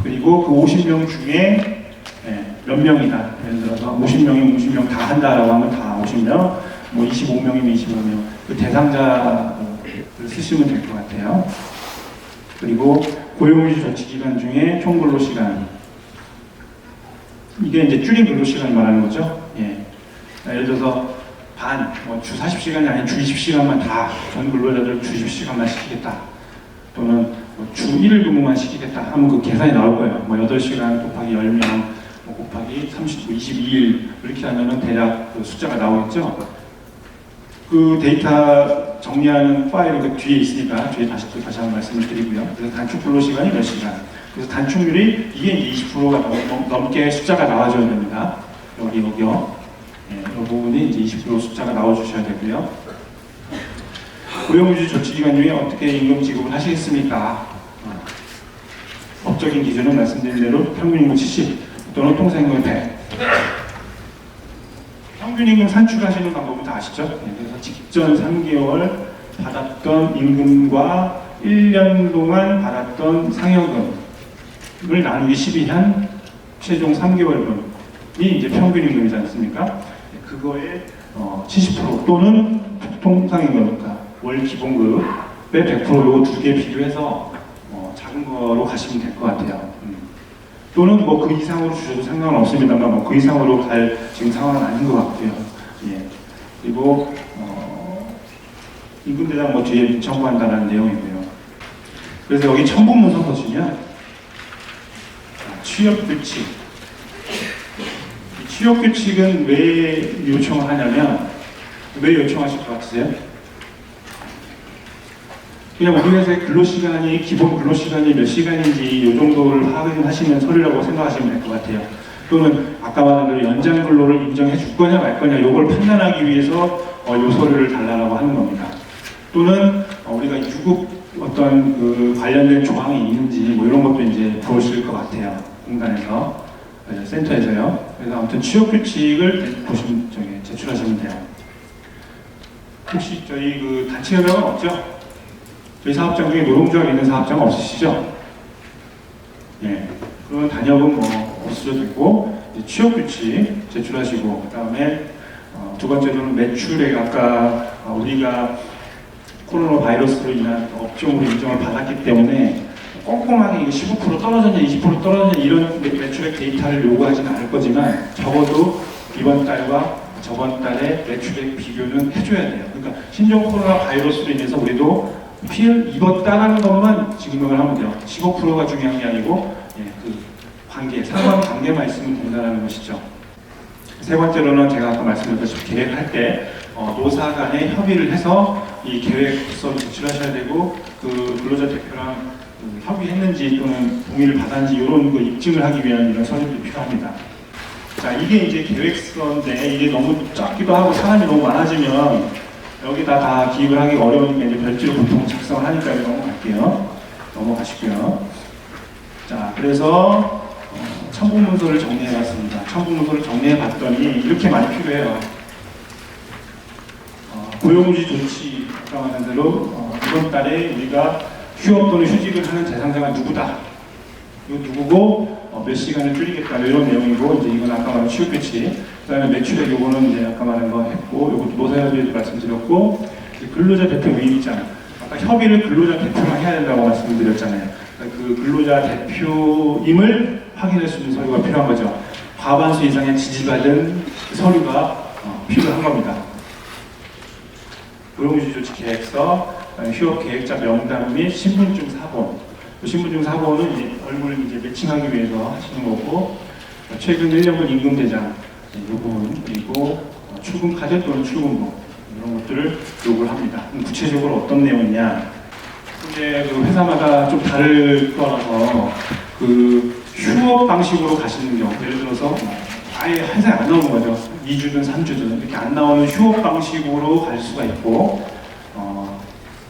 그리고 그 50명 중에 몇 명이다. 예를 들어서 50명이면 50명 다 한다라고 하면 다 50명, 25명이면 25명. 그 대상자를 쓰시면 될 것 같아요. 그리고 고용유지 조치 기간 중에 총 근로 시간. 이게 이제 줄인 근로 시간을 말하는 거죠. 예. 예를 들어서 주 40시간이 아닌 주 20시간만 다 전 근로자들 주 20시간만 시키겠다. 또는 주 1일 근무만 시키겠다 하면 그 계산이 나올 거예요. 8시간 곱하기 10명 곱하기 39, 22일 이렇게 하면은 대략 그 숫자가 나오겠죠. 그 데이터 정리하는 파일이 그 뒤에 있으니까 뒤에 다시 한번 말씀을 드리고요. 그래서 단축 근로 시간이 몇 시간. 그래서 단축률이 이게 이제 20%가 넘게 숫자가 나와줘야 됩니다. 여기요. 이 부분이 이제 20% 숫자가 나와주셔야 되고요. 고용유지 조치 기간 중에 어떻게 임금 지급을 하시겠습니까? 법적인 기준은 말씀드린 대로 평균임금 70 또는 통상임금 100. 평균임금 산출하시는 방법은 다 아시죠? 그래서 직전 3개월 받았던 임금과 1년 동안 받았던 상여금을 나누기 12한 최종 3개월분이 이제 평균임금이지 않습니까? 그거의 70% 또는 통상임금, 월 기본급의 100% 요거 두 개 비교해서 작은 거로 가시면 될 것 같아요. 또는 뭐 그 이상으로 주셔도 상관은 없습니다만 뭐 그 이상으로 갈 지금 상황은 아닌 것 같고요. 예. 그리고 임금대장 뭐 뒤에 청구한다는 내용이고요. 그래서 여기 청구문서 보시면 취업규칙. 이 취업규칙은 왜 요청을 하냐면 왜 요청하실 것 같으세요? 그냥 우리 회사의 근로시간이 기본 근로시간이 몇 시간인지 이 정도를 확인하시는 서류라고 생각하시면 될 것 같아요. 또는 아까 말한 대로 연장 근로를 인정해 줄 거냐 말 거냐 이걸 판단하기 위해서 요 서류를 달라고 하는 겁니다. 또는 우리가 유급 어떤 그 관련된 조항이 있는지 뭐 이런 것도 이제 보실 것 같아요. 공단에서 센터에서요. 그래서 아무튼 취업규칙을 보시면 제출하시면 돼요. 혹시 저희 그 단체협약은 없죠? 저희 사업장 중에 노동조합 있는 사업장 없으시죠? 예. 그러면 단협은 뭐 없으셔도 되고 취업규칙 제출하시고 그 다음에 두 번째로는 매출액 아까 우리가 코로나 바이러스로 인한 업종으로 인정을 받았기 때문에 꼼꼼하게 15% 떨어졌냐 20% 떨어졌냐 이런 매출액 데이터를 요구하지는 않을 거지만 적어도 이번 달과 저번 달의 매출액 비교는 해줘야 돼요. 그러니까 신종 코로나 바이러스로 인해서 우리도 피해를 입었다는 것만 증명을 하면 돼요. 15%가 중요한 게 아니고 그 관계, 상관관계만 있으면 된다는 것이죠. 세 번째로는 제가 아까 말씀드렸듯이 계획할 때 노사 간에 협의를 해서 이 계획서를 제출하셔야 되고 그 근로자 대표랑 협의했는지 또는 동의를 받았는지 이런 거 입증을 하기 위한 이런 서류들이 필요합니다. 자, 이게 이제 계획서인데 이게 너무 작기도 하고 사람이 너무 많아지면 여기다 다 기입을 하기 어려우니까 이제 별도로 보통 작성을 하니까 넘어갈게요. 넘어가시고요. 자, 그래서 첨부문서를 정리해봤습니다. 첨부문서를 정리해봤더니 이렇게 많이 필요해요. 고용유지 조치, 아까 말한 대로 이번 달에 우리가 휴업 또는 휴직을 하는 대상자가 누구다. 이거 누구고 몇 시간을 줄이겠다 이런 내용이고 이제 이건 아까 말한 취업규칙. 그다음에 매출액 요거는 이제 아까 말한 거 했고 요것도 노사협의에도 말씀드렸고 근로자 대표 위임장. 아까 협의를 근로자 대표랑 해야 된다고 말씀드렸잖아요. 그 근로자 대표임을 확인할 수 있는 서류가 필요한 거죠. 과반수 이상의 지지받은 서류가 필요한 겁니다. 고용유지 조치 계획서, 휴업 계획자 명단 및 신분증 사본. 신분증 사본은 이제 얼굴 이제 매칭하기 위해서 하시는 거고, 최근 1년분 임금 대장 요금 그리고 출근 카드 또는 출근簿 이런 것들을 요구를 합니다. 구체적으로 어떤 내용이냐? 이제 그 회사마다 좀 다를 거라서 그 휴업 방식으로 가시는 경우, 예를 들어서 아예 회사에 안 나오는 거죠. 2주든 3주든 이렇게 안 나오는 휴업 방식으로 갈 수가 있고,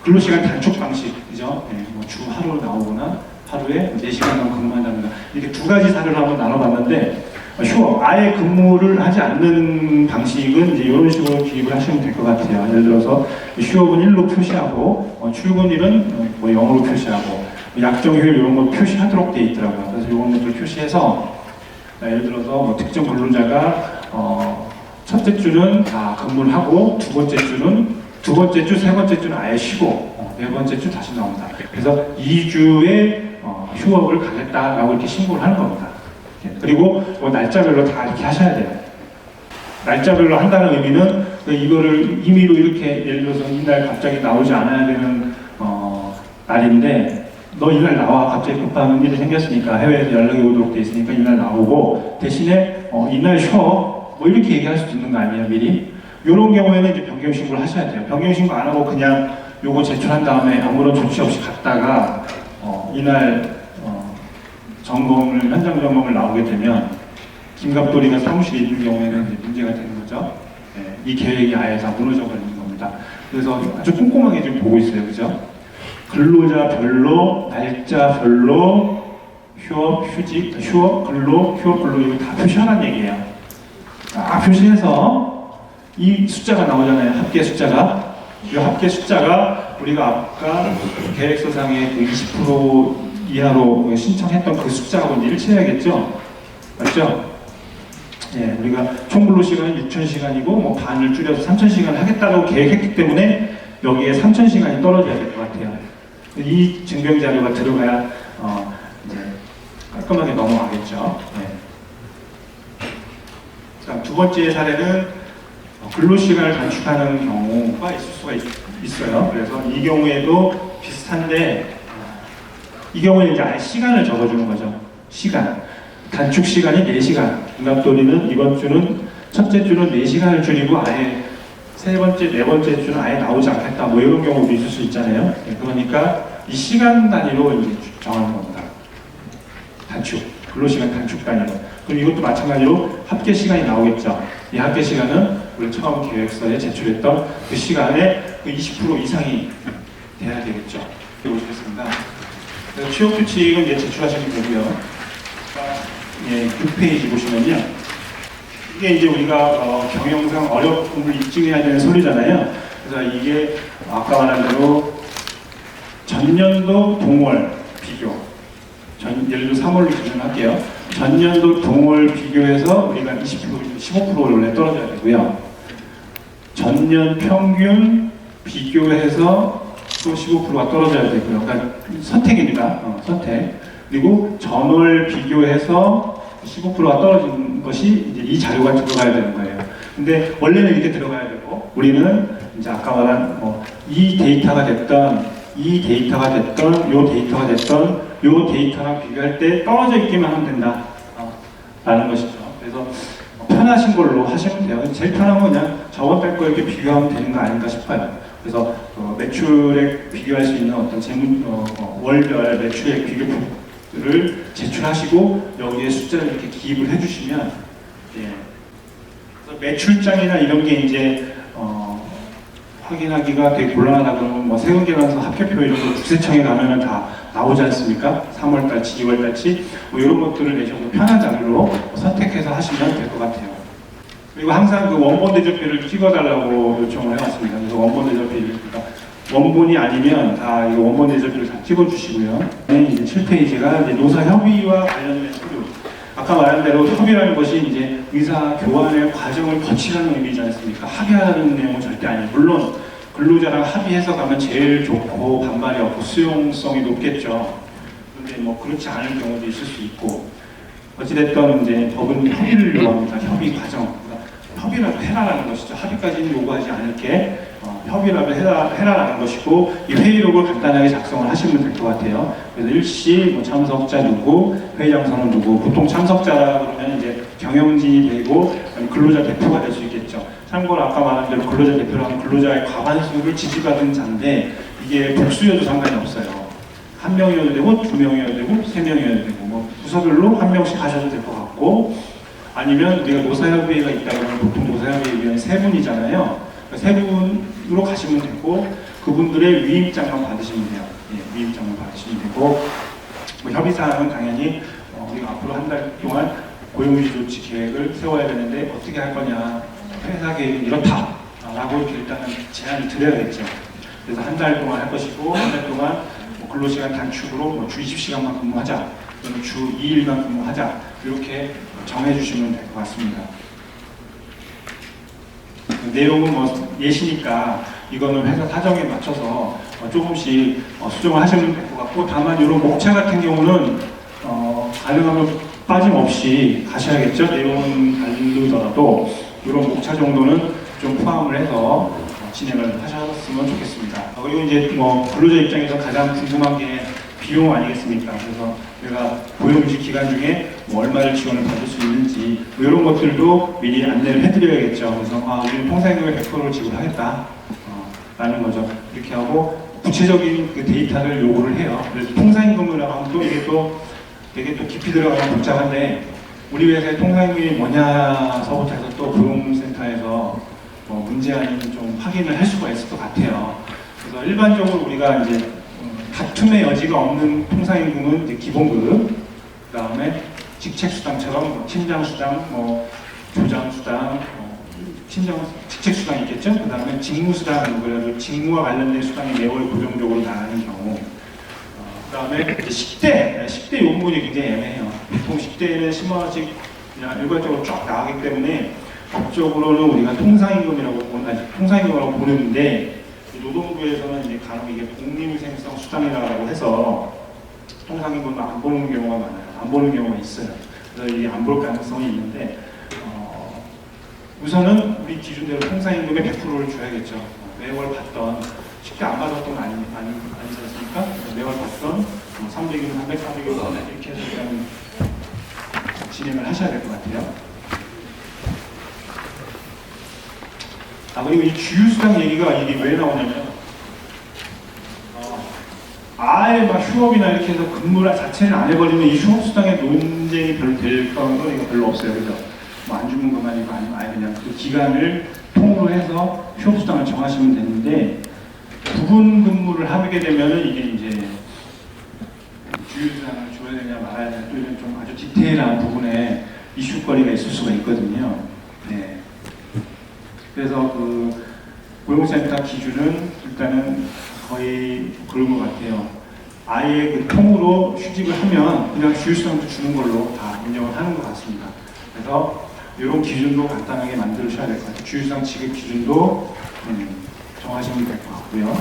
근로시간 단축 방식이죠. 네, 주 하루 나오거나 하루에 4시간만 근무한다든가 이렇게 두 가지 사례를 한번 나눠봤는데 휴업, 아예 근무를 하지 않는 방식은 이제 이런 식으로 기입을 하시면 될 것 같아요. 예를 들어서 휴업은 1로 표시하고 출근일은 뭐 0으로 표시하고 약정휴일 이런 거 표시하도록 돼 있더라고요. 그래서 이런 것들 표시해서 예를 들어서 뭐 특정 근로자가 첫째 주는 다 근무를 하고 두 번째 주, 세 번째 주는 아예 쉬고 네 번째 주 다시 나온다. 그래서 2주의 휴업을 가겠다라고 이렇게 신고를 하는 겁니다. 그리고 뭐 날짜별로 다 이렇게 하셔야 돼요. 날짜별로 한다는 의미는 이거를 임의로 이렇게 예를 들어서 이날 갑자기 나오지 않아야 되는 날인데 너 이날 나와. 갑자기 급한 일이 생겼으니까 해외에서 연락이 오도록 돼 있으니까 이날 나오고 대신에 이날 쉬어. 뭐 이렇게 얘기할 수도 있는 거 아니에요, 미리? 이런 경우에는 이제 변경 신고를 하셔야 돼요. 변경 신고 안 하고 그냥 요거 제출한 다음에 아무런 조치 없이 갔다가 이날 현장 점검을 나오게 되면 김갑돌이가 사무실에 있는 경우에는 이제 문제가 되는 거죠. 네, 이 계획이 아예 다 무너져 버리는 겁니다. 그래서 아주 꼼꼼하게 지금 보고 있어요, 그죠? 근로자별로, 날짜별로, 휴업, 휴직, 휴업, 근로 이거 다 표시하라는 얘기예요. 다 표시해서 이 숫자가 나오잖아요. 합계 숫자가. 이 합계 숫자가 우리가 아까 계획서상의 그 20% 이하로 신청했던 그 숫자하고 이제 일치해야겠죠? 맞죠? 예, 우리가 총 근로시간은 6,000시간이고 뭐 반을 줄여서 3,000시간을 하겠다고 계획했기 때문에 여기에 3,000시간이 떨어져야 될 것 같아요. 이 증명 자료가 들어가야 이제 따끔하게 넘어가겠죠. 네. 그다음 두 번째 사례는 근로시간을 단축하는 경우가 있을 수가 있어요. 그래서 이 경우에도 비슷한데 이 경우에 이제 아예 시간을 적어주는 거죠. 시간. 단축 시간이 4시간. 인간돌이는 이번 주는 첫째 주는 4시간을 줄이고 아예 세 번째, 네 번째 주는 아예 나오지 않겠다. 뭐 이런 경우도 있을 수 있잖아요. 그러니까 이 시간 단위로 이제 정하는 겁니다. 단축. 근로시간 단축 단위로. 그럼 이것도 마찬가지로 합계 시간이 나오겠죠. 이 합계 시간은 우리 처음 계획서에 제출했던 그 시간의 그 20% 이상이 돼야 되겠죠. 보시겠습니다. 그래서 취업 규칙은 이제 제출하시면 되고요. 예, 6페이지 보시면요. 이게 이제 우리가 경영상 어려움을 입증해야 되는 서류잖아요. 그래서 이게 아까 말한 대로 전년도 동월 비교. 예를 들어 3월로 기준할게요. 전년도 동월 비교해서 우리가 20%, 15%를 원래 떨어져야 되고요. 전년 평균 비교해서 또 15%가 떨어져야 되고요. 그러니까 선택입니다. 선택. 그리고 전월 비교해서 15%가 떨어진 것이 이제 이 자료가 들어가야 되는 거예요. 근데 원래는 이렇게 들어가야 되고, 우리는 이제 아까 말한 이 데이터가 됐던, 이 데이터가 됐던, 요 데이터가 됐던, 요 데이터랑 비교할 때 떨어져 있기만 하면 된다. 라는 것이죠. 그래서 편하신 걸로 하시면 돼요. 제일 편한 건 그냥 저번 달 거 이렇게 비교하면 되는 거 아닌가 싶어요. 그래서 매출액 비교할 수 있는 어떤 월별 매출액 비교표를 제출하시고 여기에 숫자를 이렇게 기입을 해주시면, 예. 그래서 매출장이나 이런 게 이제 확인하기가 되게 곤란하다 그러면 세금계산서 합계표 이런 거 국세청에 가면은 다 나오지 않습니까? 3월달치, 2월달치 이런 것들을 내셔서 편한 자료로 선택해서 하시면 될 것 같아요. 그리고 항상 그 원본 대조표를 찍어달라고 요청을 해왔습니다. 그래서 원본 대조표를, 그러니까 원본이 아니면 다 이거 원본 대조표를 다 찍어주시고요. 이제 7페이지가 이제 노사협의와 관련된 서류. 아까 말한 대로 협의라는 것이 이제 의사 교환의 과정을 거치라는 의미지 않습니까? 합의하는 내용은 절대 아니에요. 물론 근로자랑 합의해서 가면 제일 좋고 반발이 없고 수용성이 높겠죠. 그런데 그렇지 않을 경우도 있을 수 있고, 어찌됐든 이제 법은 협의를 요구합니다. 협의 과정. 협의라도 해라라는 것이죠. 합의까지는 요구하지 않을게 협의라도 해라라는 것이고, 이 회의록을 간단하게 작성을 하시면 될 것 같아요. 그래서 일시 참석자 누구, 회의장소는 누구, 보통 참석자라 그러면 이제 경영진이 되고 근로자 대표가 될 수 있겠죠. 참고로 아까 말한 대로 근로자 대표라는 근로자의 과반수를 지지받은 자인데 이게 복수여도 상관이 없어요. 한 명이어도 되고, 두 명이어도 되고, 세 명이어도 되고, 부서별로 한 명씩 하셔도 될 것 같고, 아니면 우리가 노사협의회가 있다 그러면 보통 노사협의회는 세 분이잖아요. 세 분으로 가시면 되고, 그분들의 위임장만 받으시면 돼요. 예, 위임장만 받으시면 되고, 협의사항은 당연히 우리가 앞으로 한 달 동안 고용유지 조치 계획을 세워야 되는데 어떻게 할 거냐, 회사 계획은 이렇다 라고 이렇게 일단은 제안을 드려야겠죠. 그래서 한 달 동안 할 것이고, 한 달 동안 근로시간 단축으로 주 20시간만 근무하자, 또는 주 2일만 근무하자, 이렇게 정해주시면 될 것 같습니다. 내용은 예시니까 이거는 회사 사정에 맞춰서 조금씩 수정을 하시면 될 것 같고, 다만 이런 목차 같은 경우는 가능하면 빠짐없이 가셔야겠죠. 내용은 다르더라도 이런 목차 정도는 좀 포함을 해서 진행을 하셨으면 좋겠습니다. 그리고 이제 근로자 입장에서 가장 궁금한 게 비용 아니겠습니까? 그래서 내가 고용유지 기간 중에 얼마를 지원을 받을 수 있는지 이런 것들도 미리 안내를 해드려야겠죠. 그래서 우리는 통상임금의 100%를 지불하겠다 라는 거죠. 이렇게 하고 구체적인 그 데이터를 요구를 해요. 그래서 통상임금이라고 하면 또 이게 또 되게 또 깊이 들어가면 복잡한데, 우리 회사의 통상임금이 뭐냐서부터 해서 또 고용센터에서 문제 아닌 좀 확인을 할 수가 있을 것 같아요. 그래서 일반적으로 우리가 이제 다툼의 여지가 없는 통상임금은 이제 기본급, 그 다음에 직책수당처럼 팀장수당, 조장수당, 직책수당이 있겠죠? 그 다음에 직무수당, 그래서 직무와 관련된 수당이 매월 고정적으로 나가는 경우, 그 다음에 식대 요금분이 굉장히 애매해요. 보통 10대에는 10만원씩 그냥 일괄적으로 쫙 나가기 때문에 법적으로는 우리가 통상임금이라고 보는데, 노동부에서는 이제 간혹 이게 독립생성 수당이라고 해서 통상임금을 안 보는 경우가 많아요. 안 보는 경우가 있어요. 그래서 이게 안 볼 가능성이 있는데 우선은 우리 기준대로 통상임금의 100%를 줘야겠죠. 매월 받던 쉽게 안 받았던 건 아니지 않습니까? 매월 받던 300일, 300, 400일 이렇게 해서 그냥 진행을 하셔야 될 것 같아요. 그리고 이 주휴수당 얘기가 이게 왜 나오냐면 아예 막 휴업이나 이렇게 해서 근무 자체를 안 해버리면 이 휴업수당의 논쟁이 별로 될 가능성이 별로 없어요. 그죠? 뭐 안 주는 것만이고 아니면 아예 그냥 그 기간을 통으로 해서 휴업수당을 정하시면 되는데 부분 근무를 하게 되면은 이게 이제 주휴수당을 줘야 되냐 말아야 되냐 또 이런 좀 아주 디테일한 부분에 이슈거리가 있을 수가 있거든요. 네. 그래서 그 고용센터 기준은 일단은 거의 그런 것 같아요. 아예 그 통으로 휴직을 하면 그냥 주휴수당도 주는 걸로 다 인정을 하는 것 같습니다. 그래서 이런 기준도 간단하게 만들으셔야 될 것 같아요. 주휴수당 지급 기준도 정하시면 될 것 같고요.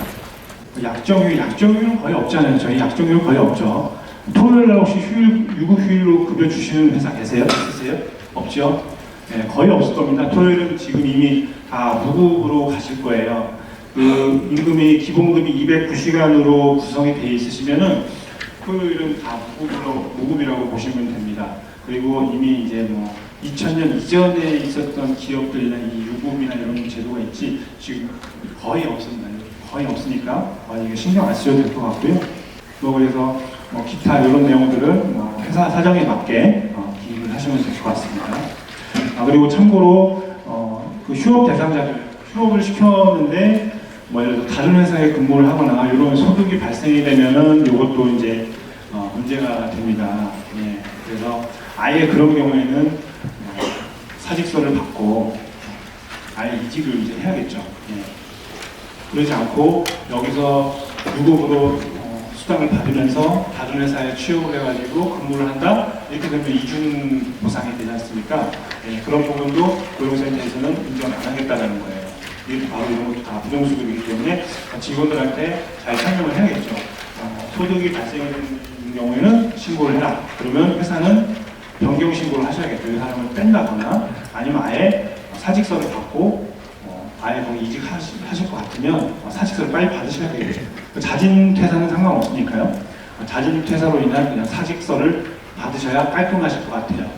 약정휴일은 거의 없잖아요. 저희 약정휴일 거의 없죠. 토요일날 혹시 유급휴일로 급여 주시는 회사 계세요? 있으세요? 없죠? 네, 거의 없을 겁니다. 토요일은 지금 이미 다 무급으로 가실 거예요. 그 임금이 기본급이 209시간으로 구성이 되어 있으시면은 토요일은 다 무급이라고 보시면 됩니다. 그리고 이미 이제 뭐 2000년 이전에 있었던 기업들이나 이 유급이나 이런 제도가 있지 지금 거의 없습니다. 거의 없으니까 이게 신경 안 쓰셔도 될 것 같고요. 그래서 뭐 기타 이런 내용들은 뭐 회사 사정에 맞게 기입을 하시면 될 것 같습니다. 그리고 참고로 그 휴업 대상자들 휴업을 시켰는데 뭐 예를 들어 다른 회사에 근무를 하거나 이런 소득이 발생이 되면은 이것도 이제 문제가 됩니다. 예, 그래서 아예 그런 경우에는 사직서를 받고 아예 이직을 이제 해야겠죠. 예. 그러지 않고 여기서 유급으로 수당을 받으면서 다른 회사에 취업을 해가지고 근무를 한다? 이렇게 되면 이중 보상이 되지 않습니까? 예, 그런 부분도 고용센터에서는 인정 안 하겠다는 거예요. 이게 바로 이런 것도 다 부정수급이기 때문에 직원들한테 잘 설명을 해야겠죠. 소득이 발생하는 경우에는 신고를 해라. 그러면 회사는 변경 신고를 하셔야겠죠. 이 사람을 뺀다거나 아니면 아예 사직서를 받고 아예 거기 이직하실 것 같으면 사직서를 빨리 받으셔야 되겠죠. 자진 퇴사는 상관없으니까요. 자진 퇴사로 인한 그냥 사직서를 받으셔야 깔끔하실 것 같아요.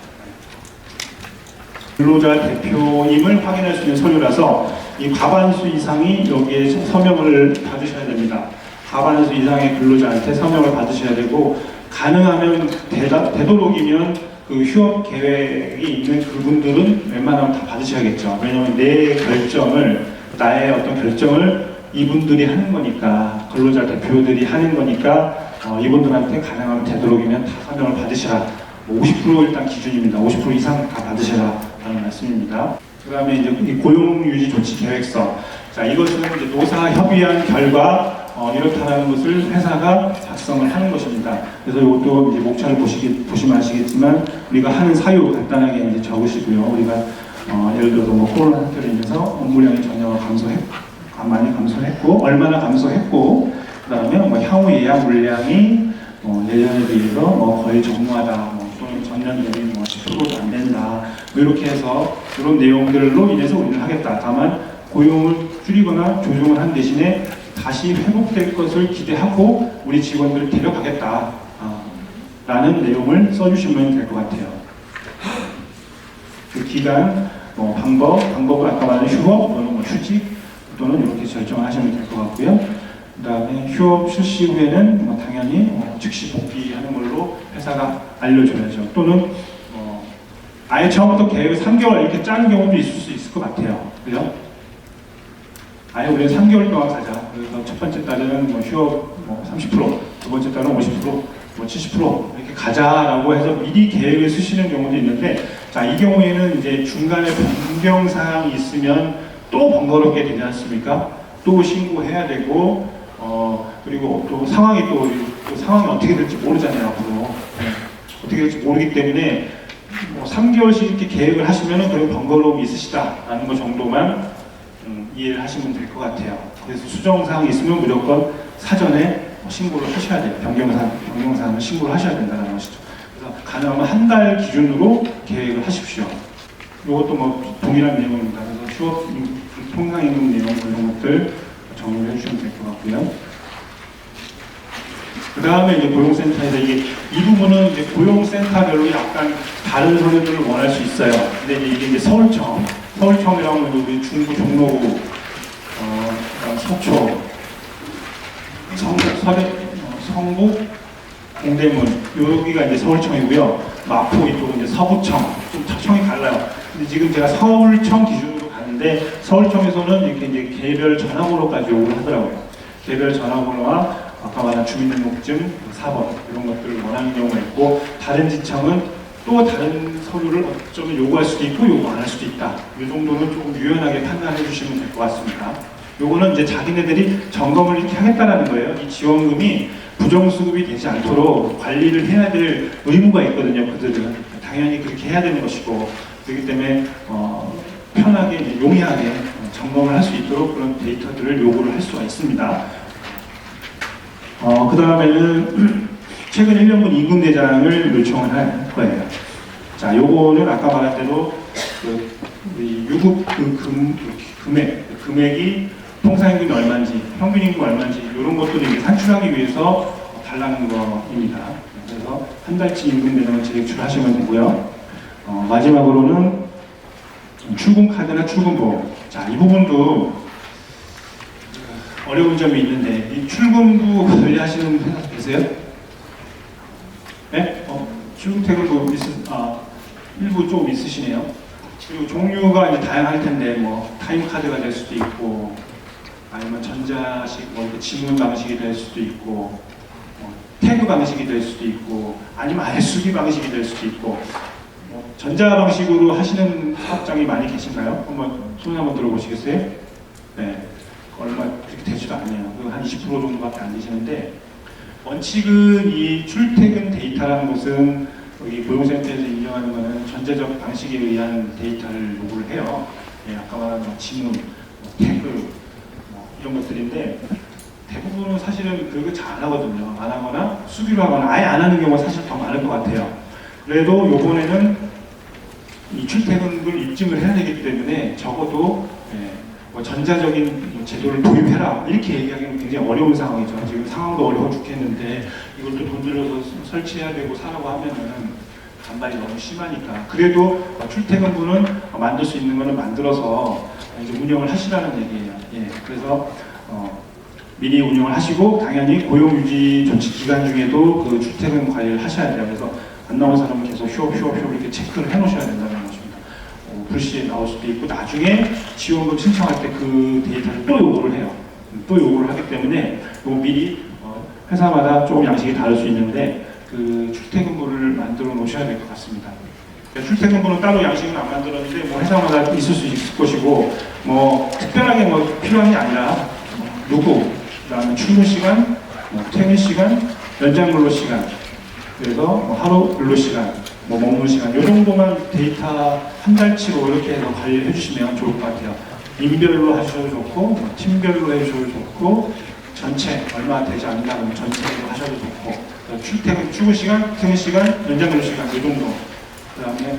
근로자 대표임을 확인할 수 있는 서류라서 이 과반수 이상이 여기에 서명을 받으셔야 됩니다. 과반수 이상의 근로자한테 서명을 받으셔야 되고 가능하면 되도록이면 그 휴업 계획이 있는 그분들은 웬만하면 다 받으셔야겠죠. 왜냐하면 나의 어떤 결정을 이분들이 하는 거니까, 근로자 대표들이 하는 거니까 이분들한테 가능하면 되도록이면 다 서명을 받으시라. 50% 일단 기준입니다. 50% 이상 다 받으시라 라는 말씀입니다. 그 다음에 이제 고용유지 조치 계획서. 자, 이것은 이제 노사 협의한 결과 이렇다는 것을 회사가 작성을 하는 것입니다. 그래서 이것도 이제 목차를 보시면 아시겠지만 우리가 하는 사유 간단하게 이제 적으시고요. 우리가 예를 들어서 뭐 코로나 사태로 인해서 업무량이 전혀 많이 감소했고 얼마나 감소했고 그다음에 뭐 향후 예약 물량이 예전에 비해서 거의 전무하다 또는 전년 대비 10%도 안 된다 이렇게 해서 이런 내용들로 인해서 우리는 하겠다. 다만 고용을 줄이거나 조정을 한 대신에 다시 회복될 것을 기대하고 우리 직원들을 데려가겠다 라는 내용을 써주시면 될 것 같아요. 그 기간, 방법은 아까 말한 휴업 또는 휴직 또는 이렇게 결정을 하시면 될 것 같고요. 그 다음에 휴업 실시 후에는 당연히 즉시 복귀하는 걸로 회사가 알려줘야죠. 또는 아예 처음부터 계획을 3개월 이렇게 짜는 경우도 있을 수 있을 것 같아요. 그죠? 아예 우리는 3개월 동안 가자. 그래서 첫 번째 달은 휴업 30%, 두 번째 달은 50%, 70% 이렇게 가자라고 해서 미리 계획을 쓰시는 경우도 있는데, 자, 이 경우에는 이제 중간에 변경 사항이 있으면 또 번거롭게 되지 않습니까? 또 신고해야 되고, 그리고 또 상황이 어떻게 될지 모르잖아요, 앞으로. 어떻게 될지 모르기 때문에 3개월씩 이렇게 계획을 하시면 그런 번거로움이 있으시다라는 것 정도만 이해를 하시면 될 것 같아요. 그래서 수정사항이 있으면 무조건 사전에 신고를 하셔야 돼요. 변경사항을 신고를 하셔야 된다는 것이죠. 그래서 가능하면 한 달 기준으로 계획을 하십시오. 이것도 뭐 동일한 내용입니다. 그래서 휴업 통상임금 내용 이런 것들 정리를 해주시면 될 것 같고요. 그 다음에 이제 고용센터에서 이 부분은 이제 고용센터별로 약간 다른 서류들을 원할 수 있어요. 근데 이게 이제 서울청이라고 하면 우리 중구, 종로구, 서초, 성북, 동대문 여기가 이제 서울청이고요. 마포 이쪽은 이제 서구청, 좀 청이 달라요. 근데 지금 제가 서울청 기준으로 갔는데 서울청에서는 이렇게 이제 개별 전화번호까지 요구를 하더라고요. 개별 전화번호와 아까 말한 주민등록증 4번 이런 것들을 원하는 경우가 있고, 다른 지청은 또 다른 서류를 어쩌면 요구할 수도 있고 요구 안 할 수도 있다. 이 정도는 조금 유연하게 판단해 주시면 될 것 같습니다. 요거는 이제 자기네들이 점검을 이렇게 하겠다라는 거예요. 이 지원금이 부정수급이 되지 않도록 관리를 해야 될 의무가 있거든요. 그들은 당연히 그렇게 해야 되는 것이고, 그렇기 때문에 편하게 용이하게 점검을 할 수 있도록 그런 데이터들을 요구를 할 수가 있습니다. 그 다음에는 최근 1년분 임금대장을 요청을 할 거예요. 자, 요거는 아까 말한 대로 유급 금액이 통상임금이 얼마인지, 평균임금 얼마인지 이런 것들을 산출하기 위해서 달라는 거입니다. 그래서 한 달치 임금대장을 제출하시면 되고요. 마지막으로는 출근카드나 출근보험. 자, 이 부분도 어려운 점이 있는데, 이 출근부 관리하시는 회사 계세요? 네? 출퇴근부 일부 조금 있으시네요. 그리고 종류가 이제 다양할 텐데, 뭐 타임카드가 될 수도 있고, 아니면 전자식 지문 방식이 될 수도 있고, 태그 방식이 될 수도 있고, 아니면 아예 수기 방식이 될 수도 있고, 전자 방식으로 하시는 사업장이 많이 계신가요? 한번 손 한번 들어보시겠어요? 네, 얼마 그렇게 되지도 않네요. 한 20% 정도밖에 안 되시는데, 원칙은 이 출퇴근 데이터라는 것은 여기 고용센터에서 인정하는 것은 전자적 방식에 의한 데이터를 요구를 해요. 예, 아까 말한 지문, 태그 이런 것들인데, 대부분은 사실은 그거 잘 안 하거든요. 안 하거나 수기로 하거나 아예 안 하는 경우가 사실 더 많을 것 같아요. 그래도 이번에는 이 출퇴근을 입증을 해야 되기 때문에 적어도 전자적인 제도를 도입해라 이렇게 얘기하기는 굉장히 어려운 상황이죠. 지금 상황도 어려워 죽겠는데 이것도 돈 들여서 설치해야 되고 사라고 하면은 반발이 너무 심하니까, 그래도 출퇴근부는 만들 수 있는 거는 만들어서 이제 운영을 하시라는 얘기예요. 예, 그래서 미리 운영을 하시고, 당연히 고용유지 조치 기간 중에도 그 출퇴근 관리를 하셔야 돼요. 그래서 안 나온 사람은 계속 휴업 이렇게 체크를 해놓으셔야 된다는 것입니다. 불시에 나올 수도 있고, 나중에 지원금 신청할 때 그 데이터를 또 요구를 해요. 또 요구를 하기 때문에 미리 회사마다 조금 양식이 다를 수 있는데 그 출퇴근부를 만들어 놓으셔야 될 것 같습니다. 출퇴근부는 따로 양식은 안 만들었는데 뭐 회사마다 있을 수 있을 것이고, 뭐 특별하게 뭐 필요한 게 아니라 누구, 그다음에 출근 시간, 퇴근 시간, 연장 근로 시간, 그래서 하루 근로 시간, 머무는 시간, 이 정도만 데이터 한 달치로 이렇게 해서 관리를 해주시면 좋을 것 같아요. 인별로 하셔도 좋고, 팀별로 해주셔도 좋고, 전체 얼마 되지 않는다 그러면 전체로 하셔도 좋고, 출근 시간, 퇴근 시간, 연장 근로 시간 이 정도. 그다음에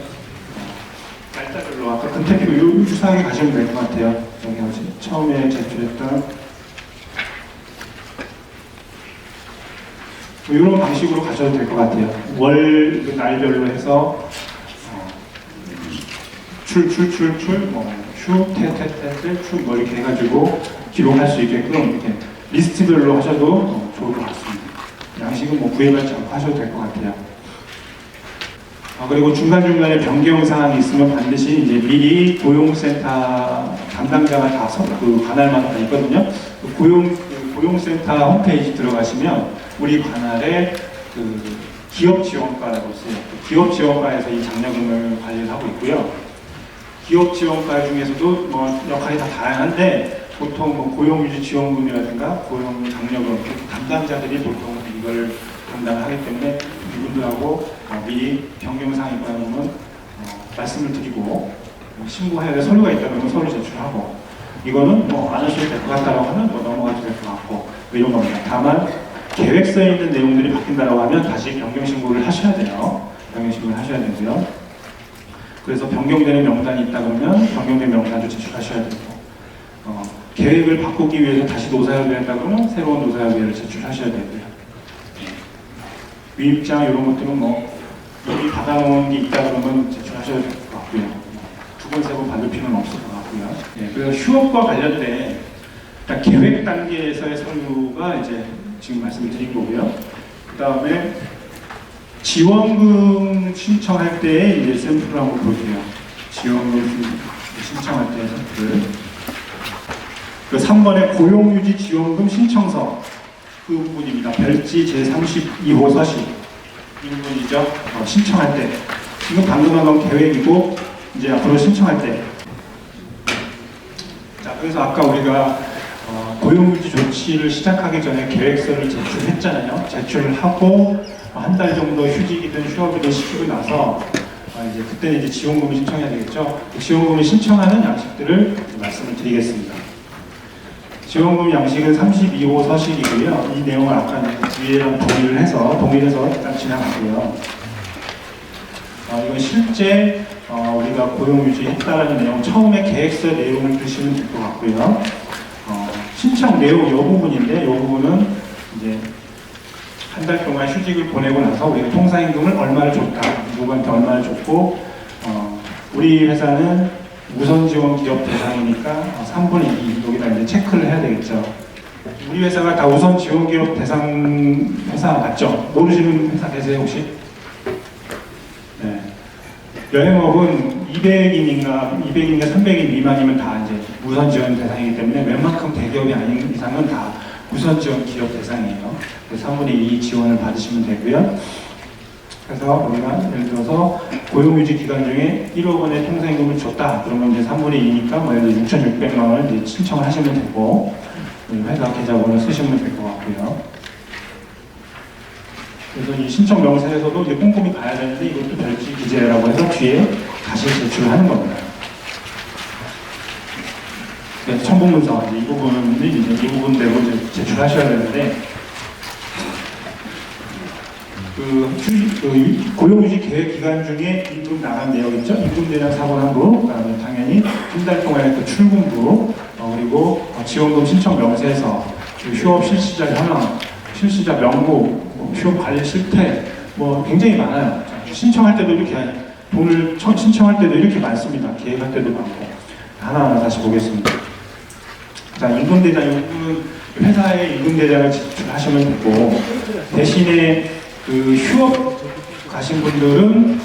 날짜별로 아까 근태표 유사하게 가시면 될 것 같아요. 여기 어디 처음에 제출했던 이런 방식으로 가셔도 될 것 같아요. 월 날별로 해서 휴, 이렇게 해가지고 기록할 수 있게끔 이렇게 리스트별로 하셔도 좋을 것 같습니다. 양식은 뭐 구애받지 않고 하셔도 될 것 같아요. 그리고 중간중간에 변경 사항이 있으면 반드시 이제 미리 고용센터 담당자가 다 그 관할마다 다 있거든요. 고용센터 홈페이지 들어가시면 우리 관할에 그 기업 지원과라고 있어요. 그 기업 지원과에서 이 장려금을 관리를 하고 있고요. 기업 지원과 중에서도 뭐 역할이 다 다양한데, 보통 뭐 고용유지 지원금이라든가 고용 장려금 담당자들이 보통 이걸 담당을 하기 때문에 이분들하고 미리 변경사항이 있다면 말씀을 드리고, 신고해야 될 서류가 있다면 서류 제출하고, 이거는 뭐 안 하셔도 될 것 같다고 하면 뭐 넘어가도 될 것 같고, 이런 겁니다. 다만 계획서에 있는 내용들이 바뀐다고 하면 다시 변경 신고를 하셔야 돼요. 병행심을 하셔야 되고요. 그래서 변경되는 명단이 있다 그러면 변경된 명단도 제출하셔야 되고, 계획을 바꾸기 위해서 다시 노사협의를 했다 그러면 새로운 노사협의를 제출하셔야 되고요. 위임장 이런 것들은 뭐 이미 받아놓은 게 있다 그러면 제출하셔야 될 것 같고요. 두 번, 세 번 받을 필요는 없을 것 같고요. 그래서 휴업과 관련된 일단 계획 단계에서의 서류가 이제 지금 말씀드린 거고요. 그 다음에 지원금 신청할 때 이제 샘플을 한번 볼게요. 지원금 신청할 때 샘플. 그 3번의 고용유지 지원금 신청서 그 부분입니다. 별지 제32호 서식 이 부분이죠. 신청할 때 지금 방금 하던 계획이고 이제 앞으로 신청할 때. 자, 그래서 아까 우리가 고용유지 조치를 시작하기 전에 계획서를 제출했잖아요. 제출을 하고 한 달 정도 휴직이든 휴업이든 시키고 나서 이제 그때 이제 지원금을 신청해야 되겠죠. 지원금을 신청하는 양식들을 말씀을 드리겠습니다. 지원금 양식은 32호 서식이고요. 이 내용을 아까 뒤에랑 동일해서 일단 지나가고요. 이건 실제 우리가 고용유지했다라는 내용, 처음에 계획서 내용을 드시면 될 것 같고요. 신청 내용 이 부분인데 이 부분은 이제 한 달 동안 휴직을 보내고 나서 우리가 통상임금을 얼마를 줬다, 누구한테 얼마를 줬고, 우리 회사는 우선 지원 기업 대상이니까 3분의 2 여기다 이제 체크를 해야 되겠죠. 우리 회사가 다 우선 지원 기업 대상 회사 맞죠? 모르시는 회사 계세요 혹시? 네. 여행업은 200인인가 300인 미만이면 다 이제 우선 지원 대상이기 때문에 웬만큼 대기업이 아닌 이상은 다 우선 지원 기업 대상이에요. 그래서 3분의 2 지원을 받으시면 되고요. 그래서 우리가 예를 들어서 고용유지 기간 중에 1억 원의 통상임금을 줬다. 그러면 이제 3분의 2니까 뭐 예를 들어 6,600만 원을 이제 신청을 하시면 되고, 회사 계좌번호 쓰시면 될 것 같고요. 그래서 이 신청 명세에서도 이제 꼼꼼히 가야 되는데 이것도 별지 기재라고 해서 뒤에 다시 제출하는 겁니다. 그래서 첨부문서 이 부분은 이제 이 부분 내고 이제 제출하셔야 되는데, 고용유지 계획 기간 중에 임금 나간 내용 있죠? 임금 대장 사본항부, 그다음에 당연히 한 달 동안의 그 출근부, 그리고 지원금 신청 명세서, 휴업 실시자 현황, 실시자 명부, 휴업 관리 실태, 뭐 굉장히 많아요. 신청할 때도 이렇게 돈을 신청할 때도 이렇게 많습니다. 계획할 때도 많고. 하나하나 다시 보겠습니다. 자, 임금 대장 이거는 회사에 임금 대장을 제출하시면 되고, 대신에 그 휴업 가신 분들은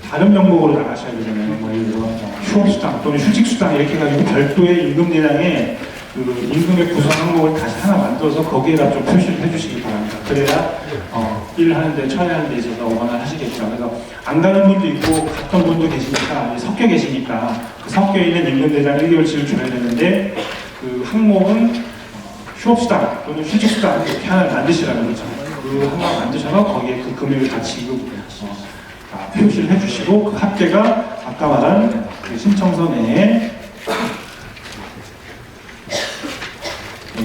다른 명목으로 나가셔야 되잖아요. 뭐 예를 들어 휴업수당 또는 휴직수당 이렇게 해가지고 별도의 임금 대장에 그 임금의 구성 항목을 다시 하나 만들어서 거기에다 좀 표시를 해주시기 바랍니다. 그래야 일을 하는데 처리하는 데 있어서 오만을 하시겠죠. 그래서 안 가는 분도 있고 갔던 분도 계시니까 섞여 계시니까 그 섞여 있는 임금 대장 1개월치를 줘야 되는데 그 항목은 휴업수당 또는 휴직수당 이렇게 하나 만드시라는 거죠. 그 항목 만드셔서 거기에 그 금액을 다 지급 표시를 해주시고 그 합계가 아까 말한 그 신청서 내에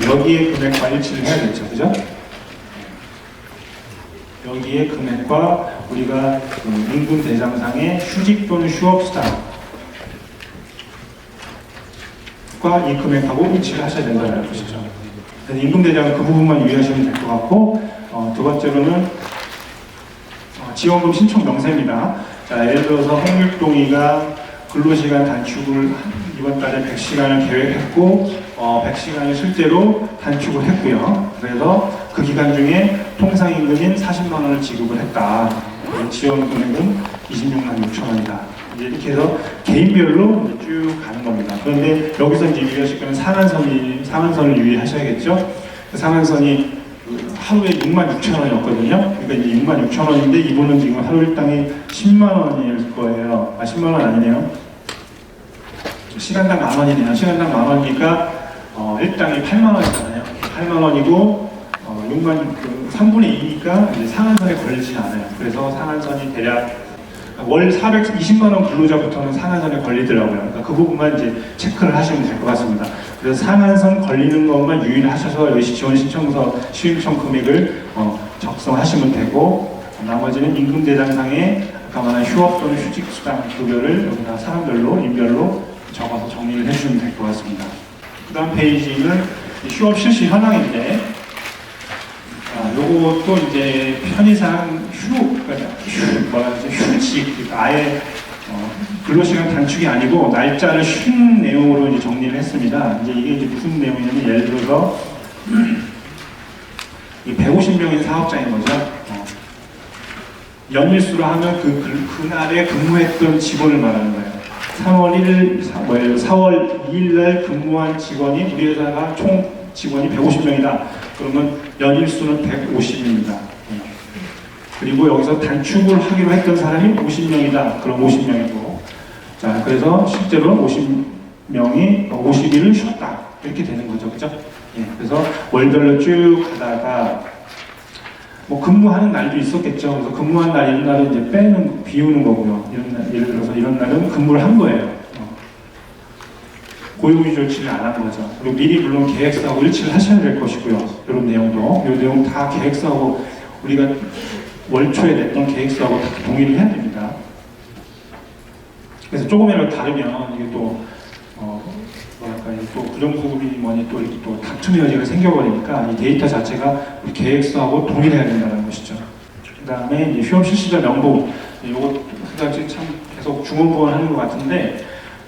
여기에 금액과 일치를 해야겠죠, 그죠? 여기에 금액과 우리가 임금 대장상의 휴직 또는 휴업수당과 이 금액하고 일치를 하셔야 된다는 것이죠. 그래서 임금 대장은 그 부분만 유의하시면 될 것 같고, 두 번째로는 지원금 신청 명세입니다. 자, 예를 들어서 홍길동이가 근로시간 단축을 이번 달에 100시간을 계획했고 100시간을 실제로 단축을 했고요. 그래서 그 기간 중에 통상임금인 40만 원을 지급을 했다. 지원 금액은 26만 6천 원이다. 이렇게 해서 개인별로 쭉 가는 겁니다. 그런데 여기서 이제 유의하실 거는 상한선을 유의하셔야겠죠. 그 상한선이 하루에 6만 6천 원이었거든요. 그러니까 이제 6만 6천 원인데 이분은 지금 하루 일당이 10만 원일 거예요. 10만 원 아니네요. 시간당 만 원이네요. 시간당 만 원이니까 일당이 8만 원이잖아요. 8만 원이고 3분의 2니까 이제 상한선에 걸리지 않아요. 그래서 상한선이 대략 월 420만 원 근로자부터는 상한선에 걸리더라고요. 그러니까 그 부분만 이제 체크를 하시면 될 것 같습니다. 그래서 상한선 걸리는 것만 유의를 하셔서 여기 지원 신청서 시행청 금액을 적성하시면 되고, 나머지는 임금 대장상의 아까 말한 휴업 또는 휴직 수당 급여를 여기다 사람별로, 인별로 적어서 정리를 해주시면 될 것 같습니다. 그 다음 페이지는 휴업 실시 현황인데, 요것도 이제 편의상 휴직, 그러니까 아예 근로시간 단축이 아니고 날짜를 쉰 내용으로 이제 정리를 했습니다. 이제 이게 이제 무슨 내용이냐면, 예를 들어서 150명인 사업장인 거죠. 연일수로 하면 그날에 근무했던 직원을 말하는 거예요. 4월 2일 날 근무한 직원이, 우리 회사가 총 직원이 150명이다. 그러면 연일수는 150입니다. 그리고 여기서 단축을 하기로 했던 사람이 50명이다. 그럼 50명이고. 자, 그래서 실제로 50명이 50일을 쉬었다. 이렇게 되는 거죠. 그죠? 예, 그래서 월별로 쭉 가다가, 뭐 근무하는 날도 있었겠죠. 그래서 근무한 날, 이런 날은 이제 비우는 거고요. 이런 날, 예를 들어서 이런 날은 근무를 한 거예요. 고용유지 조치를 안 한 거죠. 그리고 미리 물론 계획서하고 일치를 하셔야 될 것이고요. 이런 내용도, 이 내용 다 계획서하고, 우리가 월 초에 냈던 계획서하고 다 동의를 해야 됩니다. 그래서 조금이라도 다르면 이게 또 뭐랄까, 또 부정부급이 뭐니 또 이렇게 또 다툼의 여지가 생겨버리니까 이 데이터 자체가 우리 계획서하고 동일해야 된다는 것이죠. 그 다음에 이제 휴업 실시자 명부, 이거 참 계속 중원부원하는 것 같은데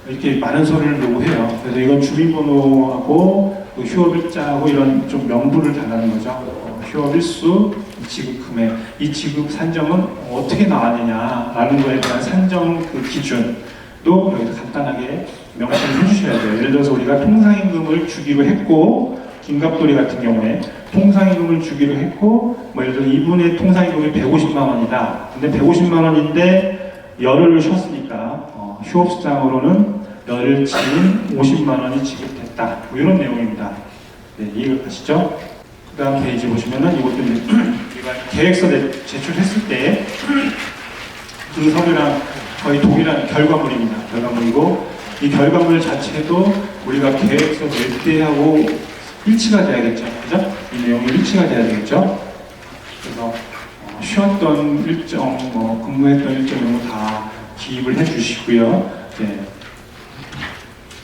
이렇게 많은 서류를 요구해요. 그래서 이건 주민번호하고 휴업 일자하고 이런 좀 명부를 달라는 거죠. 휴업 일수, 지급 금액, 이 지급 산정은 어떻게 나왔느냐라는 거에 대한 산정 그 기준도 여기서 간단하게 명시를 해주셔야 돼요. 예를 들어서 우리가 통상임금을 주기로 했고, 김갑돌이 같은 경우에 통상임금을 주기로 했고, 뭐 예를 들어 이분의 통상임금이 150만 원이다. 근데 150만 원인데 열흘을 쉬었으니까 휴업수당으로는 열흘치인 50만 원이 지급됐다. 뭐 이런 내용입니다. 네, 이해가 가시죠? 그 다음 페이지 보시면은 이것도 이제 우리가 계획서 제출했을 때 그 서류랑 거의 동일한 결과물입니다. 결과물이고, 이 결과물 자체도 우리가 계획서 낼 때하고 일치가 돼야겠죠. 그죠? 이 내용이 일치가 돼야 되겠죠. 그래서 쉬었던 일정, 근무했던 일정 이런 거 다 기입을 해 주시고요. 네.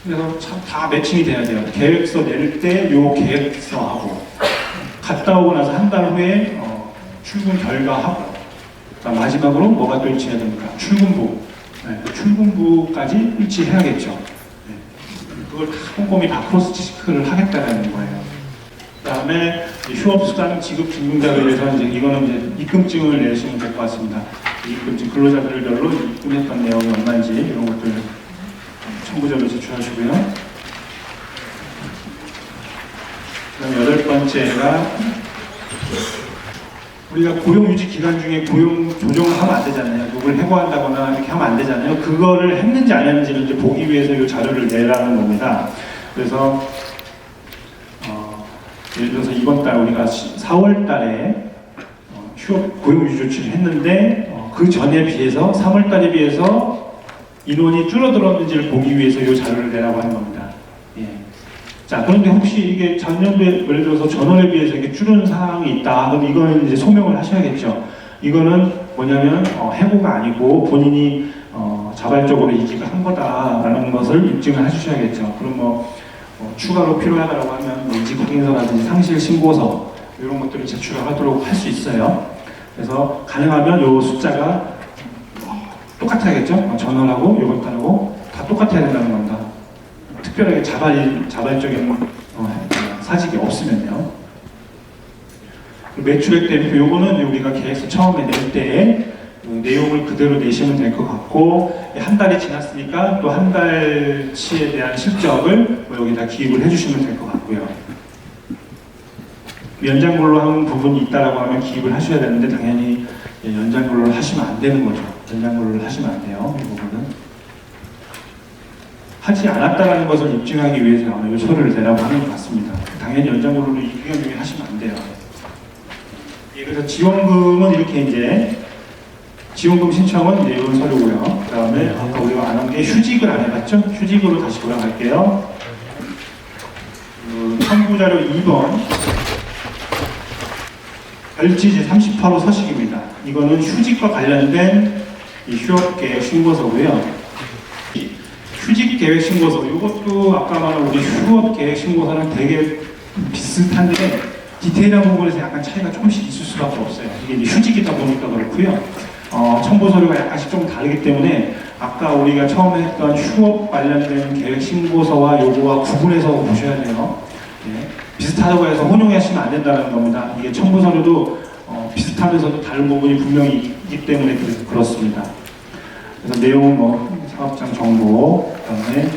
그래서 참 다 매칭이 돼야 돼요. 계획서 낼 때 요 계획서하고, 갔다 오고 나서 한 달 후에 출근 결과하고, 마지막으로 뭐가 또 일치해야 됩니까? 출근부. 네, 출근부까지 일치해야겠죠. 네. 그걸 다 꼼꼼히 다 크로스 체크를 하겠다는 거예요. 그 다음에 휴업수당 지급 증빙자에 대해서 이제 이거는 이제 입금증을 내시면 될 것 같습니다. 입금증 근로자들별로 입금했던 내용이 얼마인지 이런 것들 첨부적으로 제출하시고요. 그 다음에 8번째가 우리가 고용유지 기간 중에 고용 조정을 하면 안 되잖아요. 누굴 해고한다거나 이렇게 하면 안 되잖아요. 그거를 했는지 안 했는지를 이제 보기 위해서 이 자료를 내라는 겁니다. 그래서 예를 들어서 이번 달 우리가 4월 달에 휴업 고용유지 조치를 했는데 그 전에 비해서 3월 달에 비해서 인원이 줄어들었는지를 보기 위해서 이 자료를 내라고 하는 겁니다. 예. 자, 그런데 혹시 이게 전년도에 예를 들어서 전월에 비해서 이렇게 줄은 사항이 있다. 그럼 이거는 이제 소명을 하셔야겠죠. 이거는 뭐냐면 해고가 아니고 본인이 자발적으로 이직을 한 거다라는 것을 입증을 해주셔야겠죠. 그럼 추가로 필요하다고 하면 이직 확인서라든지 상실 신고서 이런 것들을 제출하도록 할 수 있어요. 그래서 가능하면 이 숫자가 똑같아야겠죠. 전월하고 이번 달하고 다 똑같아야 된다는 겁니다. 특별하게 자발적인 사직이 없으면요. 매출액 대비 요거는 우리가 계획서 처음에 낼 때 내용을 그대로 내시면 될 것 같고, 한 달이 지났으니까 또 한 달치에 대한 실적을 여기다 기입을 해주시면 될 것 같고요. 연장 근로한 부분이 있다라고 하면 기입을 하셔야 되는데 당연히 연장 근로를 하시면 안 되는 거죠. 연장 근로를 하시면 안 돼요. 이 부분은 하지 않았다는 것을 입증하기 위해서 아마 이 서류를 내라고 하는 것 같습니다. 당연히 연장 근로를 이 기간 중에 하시면 안 돼요. 그래서 지원금은 이렇게 이제 지원금 신청은 이제 이런 서류고요. 그 다음에 아까 우리가 안 한 게 휴직을 안 해봤죠? 휴직으로 다시 돌아갈게요. 첨부자료 2번 별지지 38호 서식입니다. 이거는 휴직과 관련된 이 휴업계획 신고서고요. 휴직계획 신고서, 이것도 아까 말한 우리 휴업계획 신고서랑 되게 비슷한데 디테일한 부분에서 약간 차이가 조금씩 있을 수밖에 없어요. 이게 이제 휴직이다 보니까 그렇고요. 첨부 서류가 약간씩 좀 다르기 때문에 아까 우리가 처음에 했던 휴업 관련된 계획 신고서와 요거와 구분해서 보셔야 돼요. 예. 비슷하다고 해서 혼용하시면 안 된다는 겁니다. 이게 첨부 서류도 비슷하면서도 다른 부분이 분명히 있기 때문에 그렇습니다. 그래서 내용은 사업장 정보, 그다음에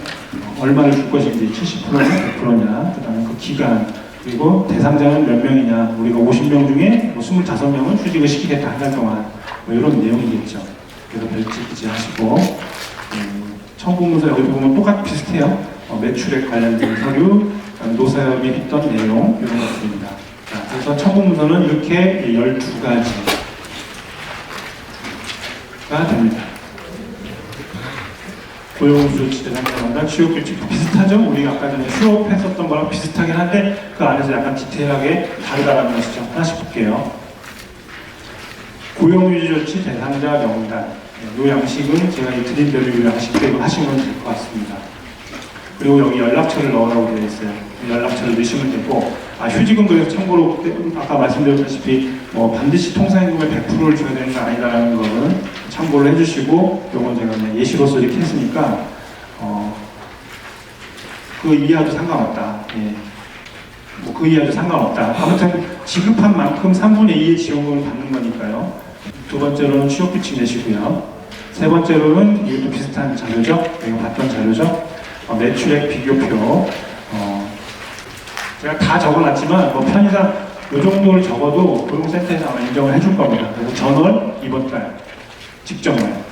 얼마를 줄 것인지 70%냐 100%냐, 그다음에 그 기간, 그리고 대상자는 몇 명이냐, 우리가 50명 중에 25명은 휴직을 시키겠다 한 달 동안, 이런 내용이겠죠. 그래서 별지기지 하시고, 청구문서 여기 보면 똑같이 비슷해요. 매출액 관련된 서류, 노사협이 했던 내용, 이런 것들입니다. 자, 그래서 청구문서는 이렇게 12가지가 됩니다. 고용조치 대상자마다 취업규칙도 비슷하죠? 우리가 아까 전에 휴업했었던 거랑 비슷하긴 한데 그 안에서 약간 디테일하게 다르다는 것이죠. 하나씩 볼게요. 고용유지조치 대상자 명단. 이 양식은 제가 드린 대로 이 양식대로 하시면 될 것 같습니다. 그리고 여기 연락처를 넣으라고 되어 있어요. 연락처를 넣으시면 되고, 휴직은 그래서 참고로 아까 말씀드렸다시피 반드시 통상임금의 100%를 줘야 되는 거 아니다라는 거는 참고를 해주시고, 요건 제가 그냥 예시로서 이렇게 했으니까 그 이하도 상관없다. 예. 그 이하도 상관없다. 아무튼 지급한 만큼 3분의 2의 지원금을 받는 거니까요. 두 번째로는 취업규칙 내시고요. 세 번째로는 이것도 비슷한 자료죠. 이거 봤던 자료죠. 매출액 비교표. 제가 다 적어놨지만 편의상 이 정도를 적어도 고용센터에서 아마 인정을 해줄 겁니다. 그래서 전월 이번 달 직전월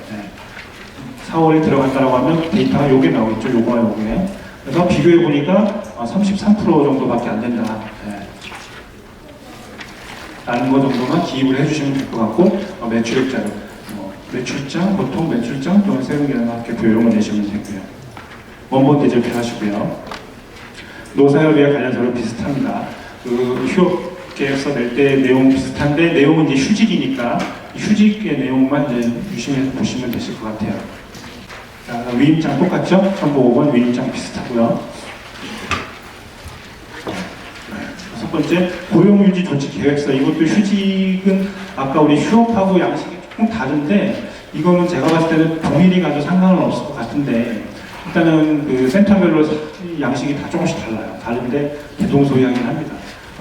4월에 들어간다라고 하면 데이터가 요게 나오겠죠. 요거와 요게. 그래서 비교해 보니까 33% 정도밖에 안 된다. 라는 거 정도만 기입을 해주시면 될 것 같고, 매출액 자료, 매출장, 보통 매출장 또는 세금계산학교표 이런 거 내시면 되고요. 원본 대절표 하시고요. 노사협의와 관련 서류 비슷합니다. 그 휴업 계획서 낼 때 내용 비슷한데 내용은 이제 휴직이니까 휴직의 내용만 이제 유심해서 보시면 되실 것 같아요. 자, 위임장 똑같죠? 첨부 5번 위임장 비슷하고요. 첫 번째, 고용유지 조치 계획서. 이것도 휴직은 아까 우리 휴업하고 양식이 조금 다른데 이거는 제가 봤을 때는 동일히 가도 상관은 없을 것 같은데 일단은 그 센터별로 양식이 다 조금씩 달라요. 다른데 대동소이하긴 합니다.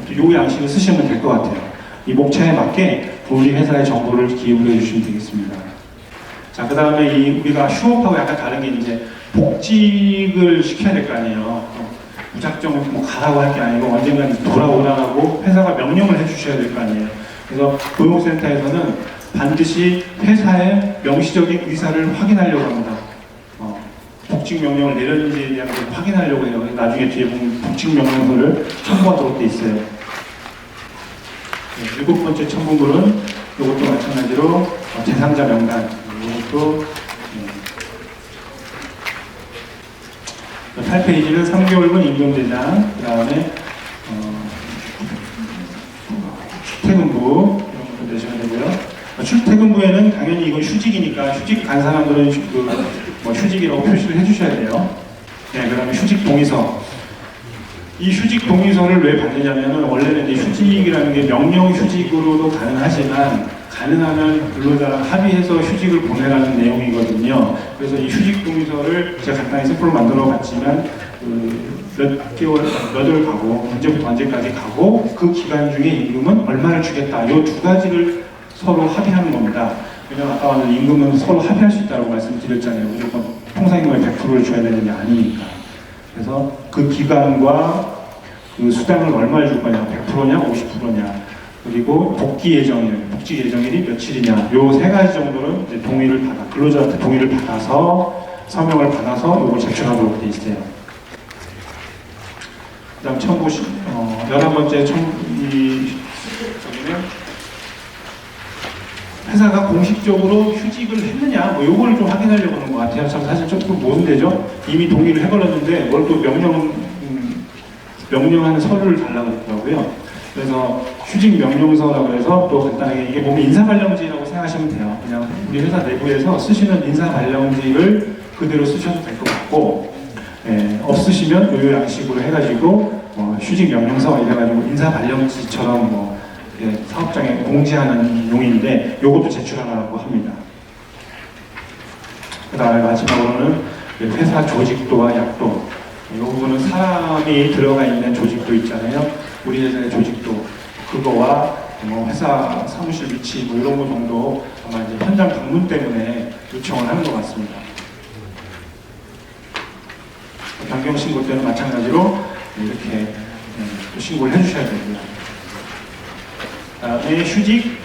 이 양식을 쓰시면 될 것 같아요. 이 목차에 맞게 우리 회사의 정보를 기입을 해주시면 되겠습니다. 자, 그 다음에 우리가 휴업하고 약간 다른 게 이제 복직을 시켜야 될 거 아니에요. 무작정 가라고 할 게 아니고 언젠가 돌아오라고 회사가 명령을 해주셔야 될 거 아니에요. 그래서 고용센터에서는 반드시 회사의 명시적인 의사를 확인하려고 합니다. 복직 명령을 내렸는지에 대한 걸 확인하려고 해요. 나중에 뒤에 보면 복직 명령서를 첨부하도록 돼 있어요. 일곱 번째 첨부물은 이것도 마찬가지로 대상자 명단. 이것도 8페이지는 3개월분 임금대장, 그 다음에 출퇴근부 이런 것도 내셔야 되고요. 출퇴근부에는 당연히 이건 휴직이니까 휴직 간 사람들은 휴직이라고 표시를 해주셔야 돼요. 네, 그 다음에 휴직 동의서. 이 휴직 동의서를 왜 받느냐면 원래는 이제 휴직이라는 게 명령 휴직으로도 가능하지만 가능하면 근로자랑 합의해서 휴직을 보내라는 내용이거든요. 그래서 이 휴직 동의서를 제가 간단히 샘플로 만들어 봤지만 몇 개월 가고 언제부터 언제까지 가고 그 기간 중에 임금은 얼마를 주겠다. 이 두 가지를 서로 합의하는 겁니다. 왜냐면 아까 말한 임금은 서로 합의할 수 있다고 말씀드렸잖아요. 무조건 통상임금의 100%를 줘야 되는 게 아니니까. 그래서 그 기간과 그 수당을 얼마를 줄 거냐, 100%냐, 50%냐, 그리고 복귀 예정일, 복직 예정일이 며칠이냐, 요 세 가지 정도는 이제 동의를 근로자한테 동의를 받아서 서명을 받아서 요걸 제출하도록 돼 있어요. 그다음 11번째 저기는 회사가 공식적으로 휴직을 했느냐, 요거를 좀 확인하려고 하는 것 같아요. 참 사실 조금 모순되죠. 이미 동의를 해버렸는데 뭘 또 명령하는 서류를 달라고 했더라고요. 그래서 휴직 명령서라고 해서 또 간단하게 이게 보면 인사발령지라고 생각하시면 돼요. 그냥 우리 회사 내부에서 쓰시는 인사발령지를 그대로 쓰셔도 될 것 같고, 없으시면 요요 양식으로 해가지고 휴직 명령서 이래가지고 인사발령지처럼 사업장에 공지하는 용인데 요것도 제출하라고 합니다. 그 다음에 마지막으로는 회사 조직도와 약도. 이 부분은 사람이 들어가 있는 조직도 있잖아요. 우리 회사의 조직도, 그거와 회사 사무실 위치 이런 거 정도 아마 이제 현장 방문 때문에 요청을 하는 것 같습니다. 변경 신고 때는 마찬가지로 이렇게 또 신고를 해주셔야 되고요. 다음에 휴직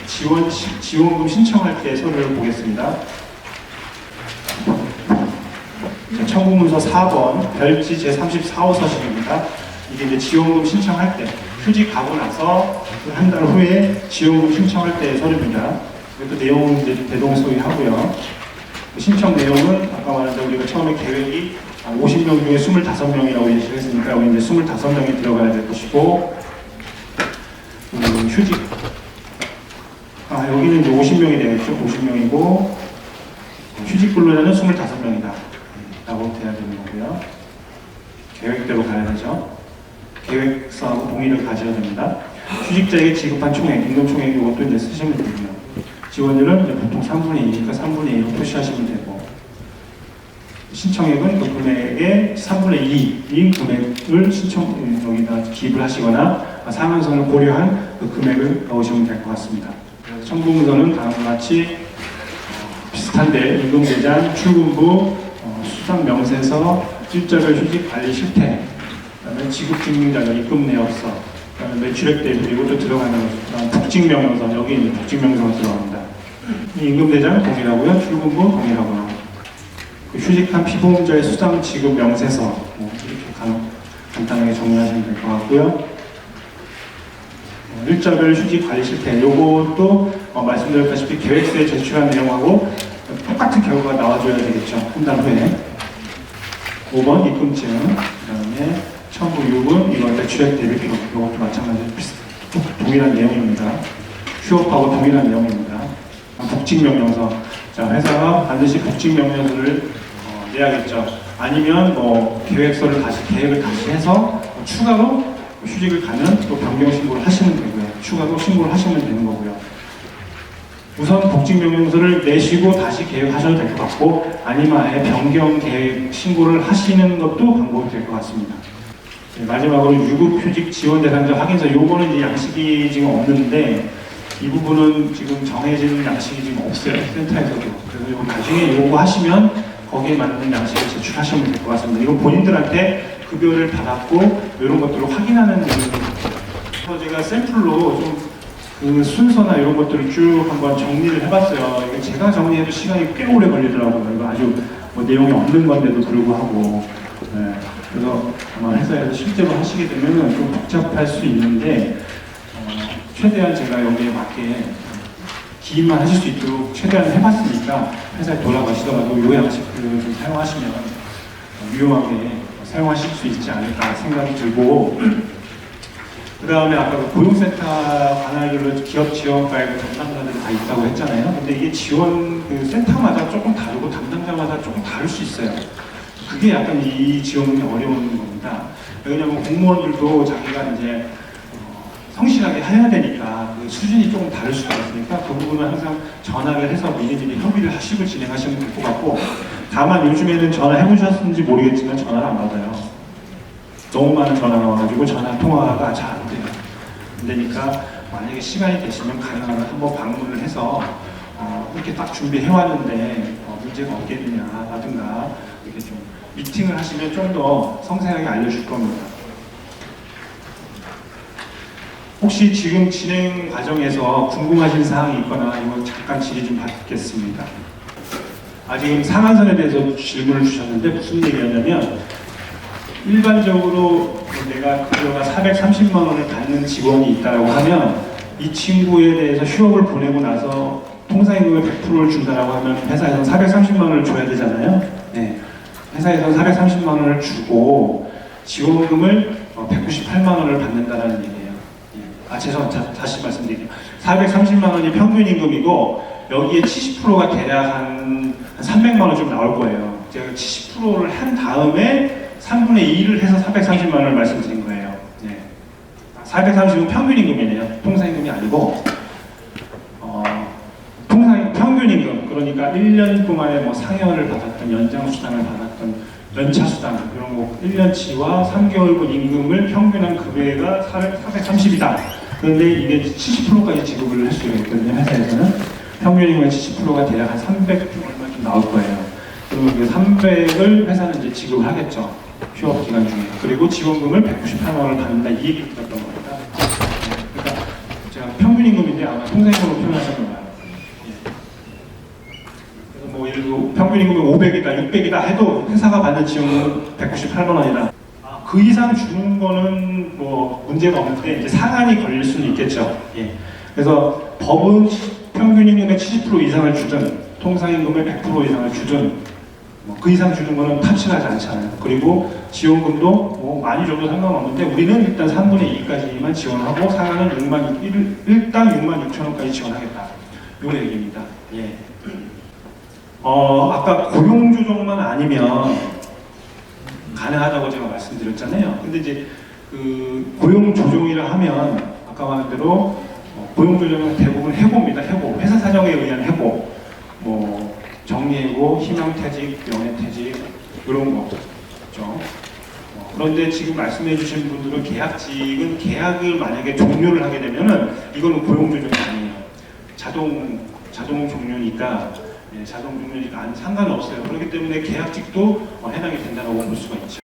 지원금 신청할 때 서류를 보겠습니다. 청구문서 4번 별지 제34호 서식입니다. 이게 이제 지원금 신청할 때, 휴직 가고 나서 한 달 후에 지원금 신청할 때 서류입니다. 이것도 내용은 이제 대동소이하고요. 신청 내용은 아까 말한 대로 우리가 처음에 계획이 50명 중에 25명이라고 예시를 했으니까 여기 이제 25명이 들어가야 될 것이고, 휴직. 여기는 이제 50명이 되겠죠. 50명이고, 휴직 근로자는 25명이다. 라고 돼야 되는 거고요. 계획대로 가야 되죠. 계획서하고 동의를 가져야 됩니다. 휴직자에게 지급한 총액, 임금 총액 이것도 이제 쓰시면 되고요. 지원율은 이제 보통 3분의 2니까 3분의 2로 표시하시면 되고, 신청액은 그 금액의 3분의 2인 금액을 여기다 기입을 하시거나 상한선을 고려한 그 금액을 넣으시면 될 것 같습니다. 그래서 청구문서는 다음과 같이 비슷한데 임금대장, 출근부, 수상 명세서, 일자별 휴직 관리 실태, 그다음에 지급증명자료, 입금 내역서, 그다음에 매출액 대비 이것도 들어가는 복직명령서, 여기 이제 복직명령서가 들어갑니다. 임금대장 동일하고요, 출근부 동일하고요. 그 휴직한 피보험자의 수당 지급 명세서 이렇게 간단하게 정리하시면 될 것 같고요. 일자별 휴직 관리 실태, 요것도 말씀드렸다시피 계획서에 제출한 내용하고 똑같은 결과가 나와줘야 되겠죠. 한 달 후에. 5번 입금증, 그 다음에 첨부 6은 이거 매출액 대비 기록, 이것도 마찬가지로 동일한 내용입니다. 휴업하고 동일한 내용입니다. 복직명령서. 자, 회사가 반드시 복직명령서를 내야겠죠. 아니면 계획서를 계획을 다시 해서 추가로 휴직을 가면 또 변경 신고를 하시면 되고요. 추가로 신고를 하시면 되는 거고요. 우선 복직명령서를 내시고 다시 계획하셔도 될 것 같고, 아니면 아예 변경 계획 신고를 하시는 것도 방법이 될 것 같습니다. 마지막으로 유급휴직 지원 대상자 확인서, 요거는 이제 양식이 지금 없는데 이 부분은 지금 정해진 양식이 지금 없어요. 센터에서도. 그래서 이거 나중에 요거 하시면 거기에 맞는 양식을 제출하시면 될 것 같습니다. 이거 본인들한테 급여를 받았고 이런 것들을 확인하는 부분입니다. 그래서 제가 샘플로 좀 그 순서나 이런 것들을 쭉 한번 정리를 해봤어요. 이게 제가 정리해도 시간이 꽤 오래 걸리더라고요. 이거 아주 내용이 없는 건데도 불구하고. 그래서 아마 회사에서 실제로 하시게 되면 좀 복잡할 수 있는데, 최대한 제가 여기에 맞게 기입만 하실 수 있도록 최대한 해봤으니까 회사에 돌아가시더라도 이 양식들을 좀 사용하시면 유용하게 사용하실 수 있지 않을까 생각이 들고, 그 다음에 아까 그 고용센터 관할별로 기업 지원과의 담당자들이 다 있다고 했잖아요. 근데 이게 지원 그 센터마다 조금 다르고 담당자마다 조금 다를 수 있어요. 그게 약간 이 지원이 어려운 겁니다. 왜냐하면 공무원들도 자기가 이제 성실하게 해야 되니까 그 수준이 조금 다를 수가 있으니까 그 부분은 항상 전화를 해서 미리미리 협의를 하시고 진행하시면 될 것 같고, 다만 요즘에는 전화해 보셨는지 모르겠지만 전화를 안 받아요. 너무 많은 전화가 와가지고 전화 통화가 잘 안 돼요. 안 되니까 만약에 시간이 되시면 가능하면 한번 방문을 해서 이렇게 딱 준비해 왔는데 문제가 없겠느냐라든가 이렇게 좀 미팅을 하시면 좀 더 성세하게 알려줄 겁니다. 혹시 지금 진행 과정에서 궁금하신 사항이 있거나 이거 잠깐 질의 좀 받겠습니다. 지금 상한선에 대해서 질문을 주셨는데 무슨 얘기였냐면, 일반적으로 내가 급여가 430만 원을 받는 직원이 있다고 하면 이 친구에 대해서 휴업을 보내고 나서 통상임금의 100%를 준다라고 하면 회사에서는 430만 원을 줘야 되잖아요. 네. 회사에서는 430만 원을 주고 지원금을 198만 원을 받는다라는 얘기예요. 죄송합니다. 다시 말씀드릴게요. 430만 원이 평균 임금이고 여기에 70%가 대략 한 300만 원 좀 나올 거예요. 제가 70%를 한 다음에 3분의 2를 해서 430만 원을 말씀드린 거예요. 네. 430은 평균 임금이네요. 통상 임금이 아니고 통상 평균 임금, 그러니까 1년 동안에 뭐 상여를 받았던, 연장 수당을 받았던, 연차 수당 이런 거 1년치와 3개월분 임금을 평균한 급여가 430이다. 그런데 이게 70%까지 지급을 할 수가 있거든요. 회사에서는 평균 임금의 70%가 대략 한 300 얼마 좀 나올 거예요. 그러면 그 300을 회사는 이제 지급을 하겠죠. 휴업 기간 중에. 그리고 지원금을 198만 원을 받는다, 이 얘기를 들었던 겁니다. 그러니까 제가 평균 임금인데 아마 통상임금으로 표현하셨던 거예요. 그래서 뭐 예를 들어 평균 임금이 500이다, 600이다 해도 회사가 받는 지원금은 198만 원이다. 그 이상 주는 거는 뭐 문제가 없는데 이제 상한이 걸릴 수는 있겠죠. 예. 그래서 법은 평균 임금의 70% 이상을 주든 통상임금의 100% 이상을 주든 뭐 그 이상 주는 거는 탑실하지 않잖아요. 그리고 지원금도 뭐 많이 줘도 상관없는데 우리는 일단 3분의 2까지만 지원하고 상한은 1당 6만 6천 원까지 지원하겠다. 요 얘기입니다. 예. 아까 고용조정만 아니면 가능하다고 제가 말씀드렸잖아요. 근데 이제 그 고용조정이라 하면 아까 말한 대로 고용조정은 대부분 해고입니다. 해고. 회사 사정에 의한 해고. 뭐 정리해고, 희망퇴직, 명예퇴직 이런 거 있죠. 그런데 지금 말씀해주신 분들은 계약직은 계약을 만약에 종료를 하게 되면은 이거는 고용조정이 아니에요. 자동 종료니까 자동 종료니까 상관없어요. 그렇기 때문에 계약직도 해당이 된다고 볼 수가 있죠.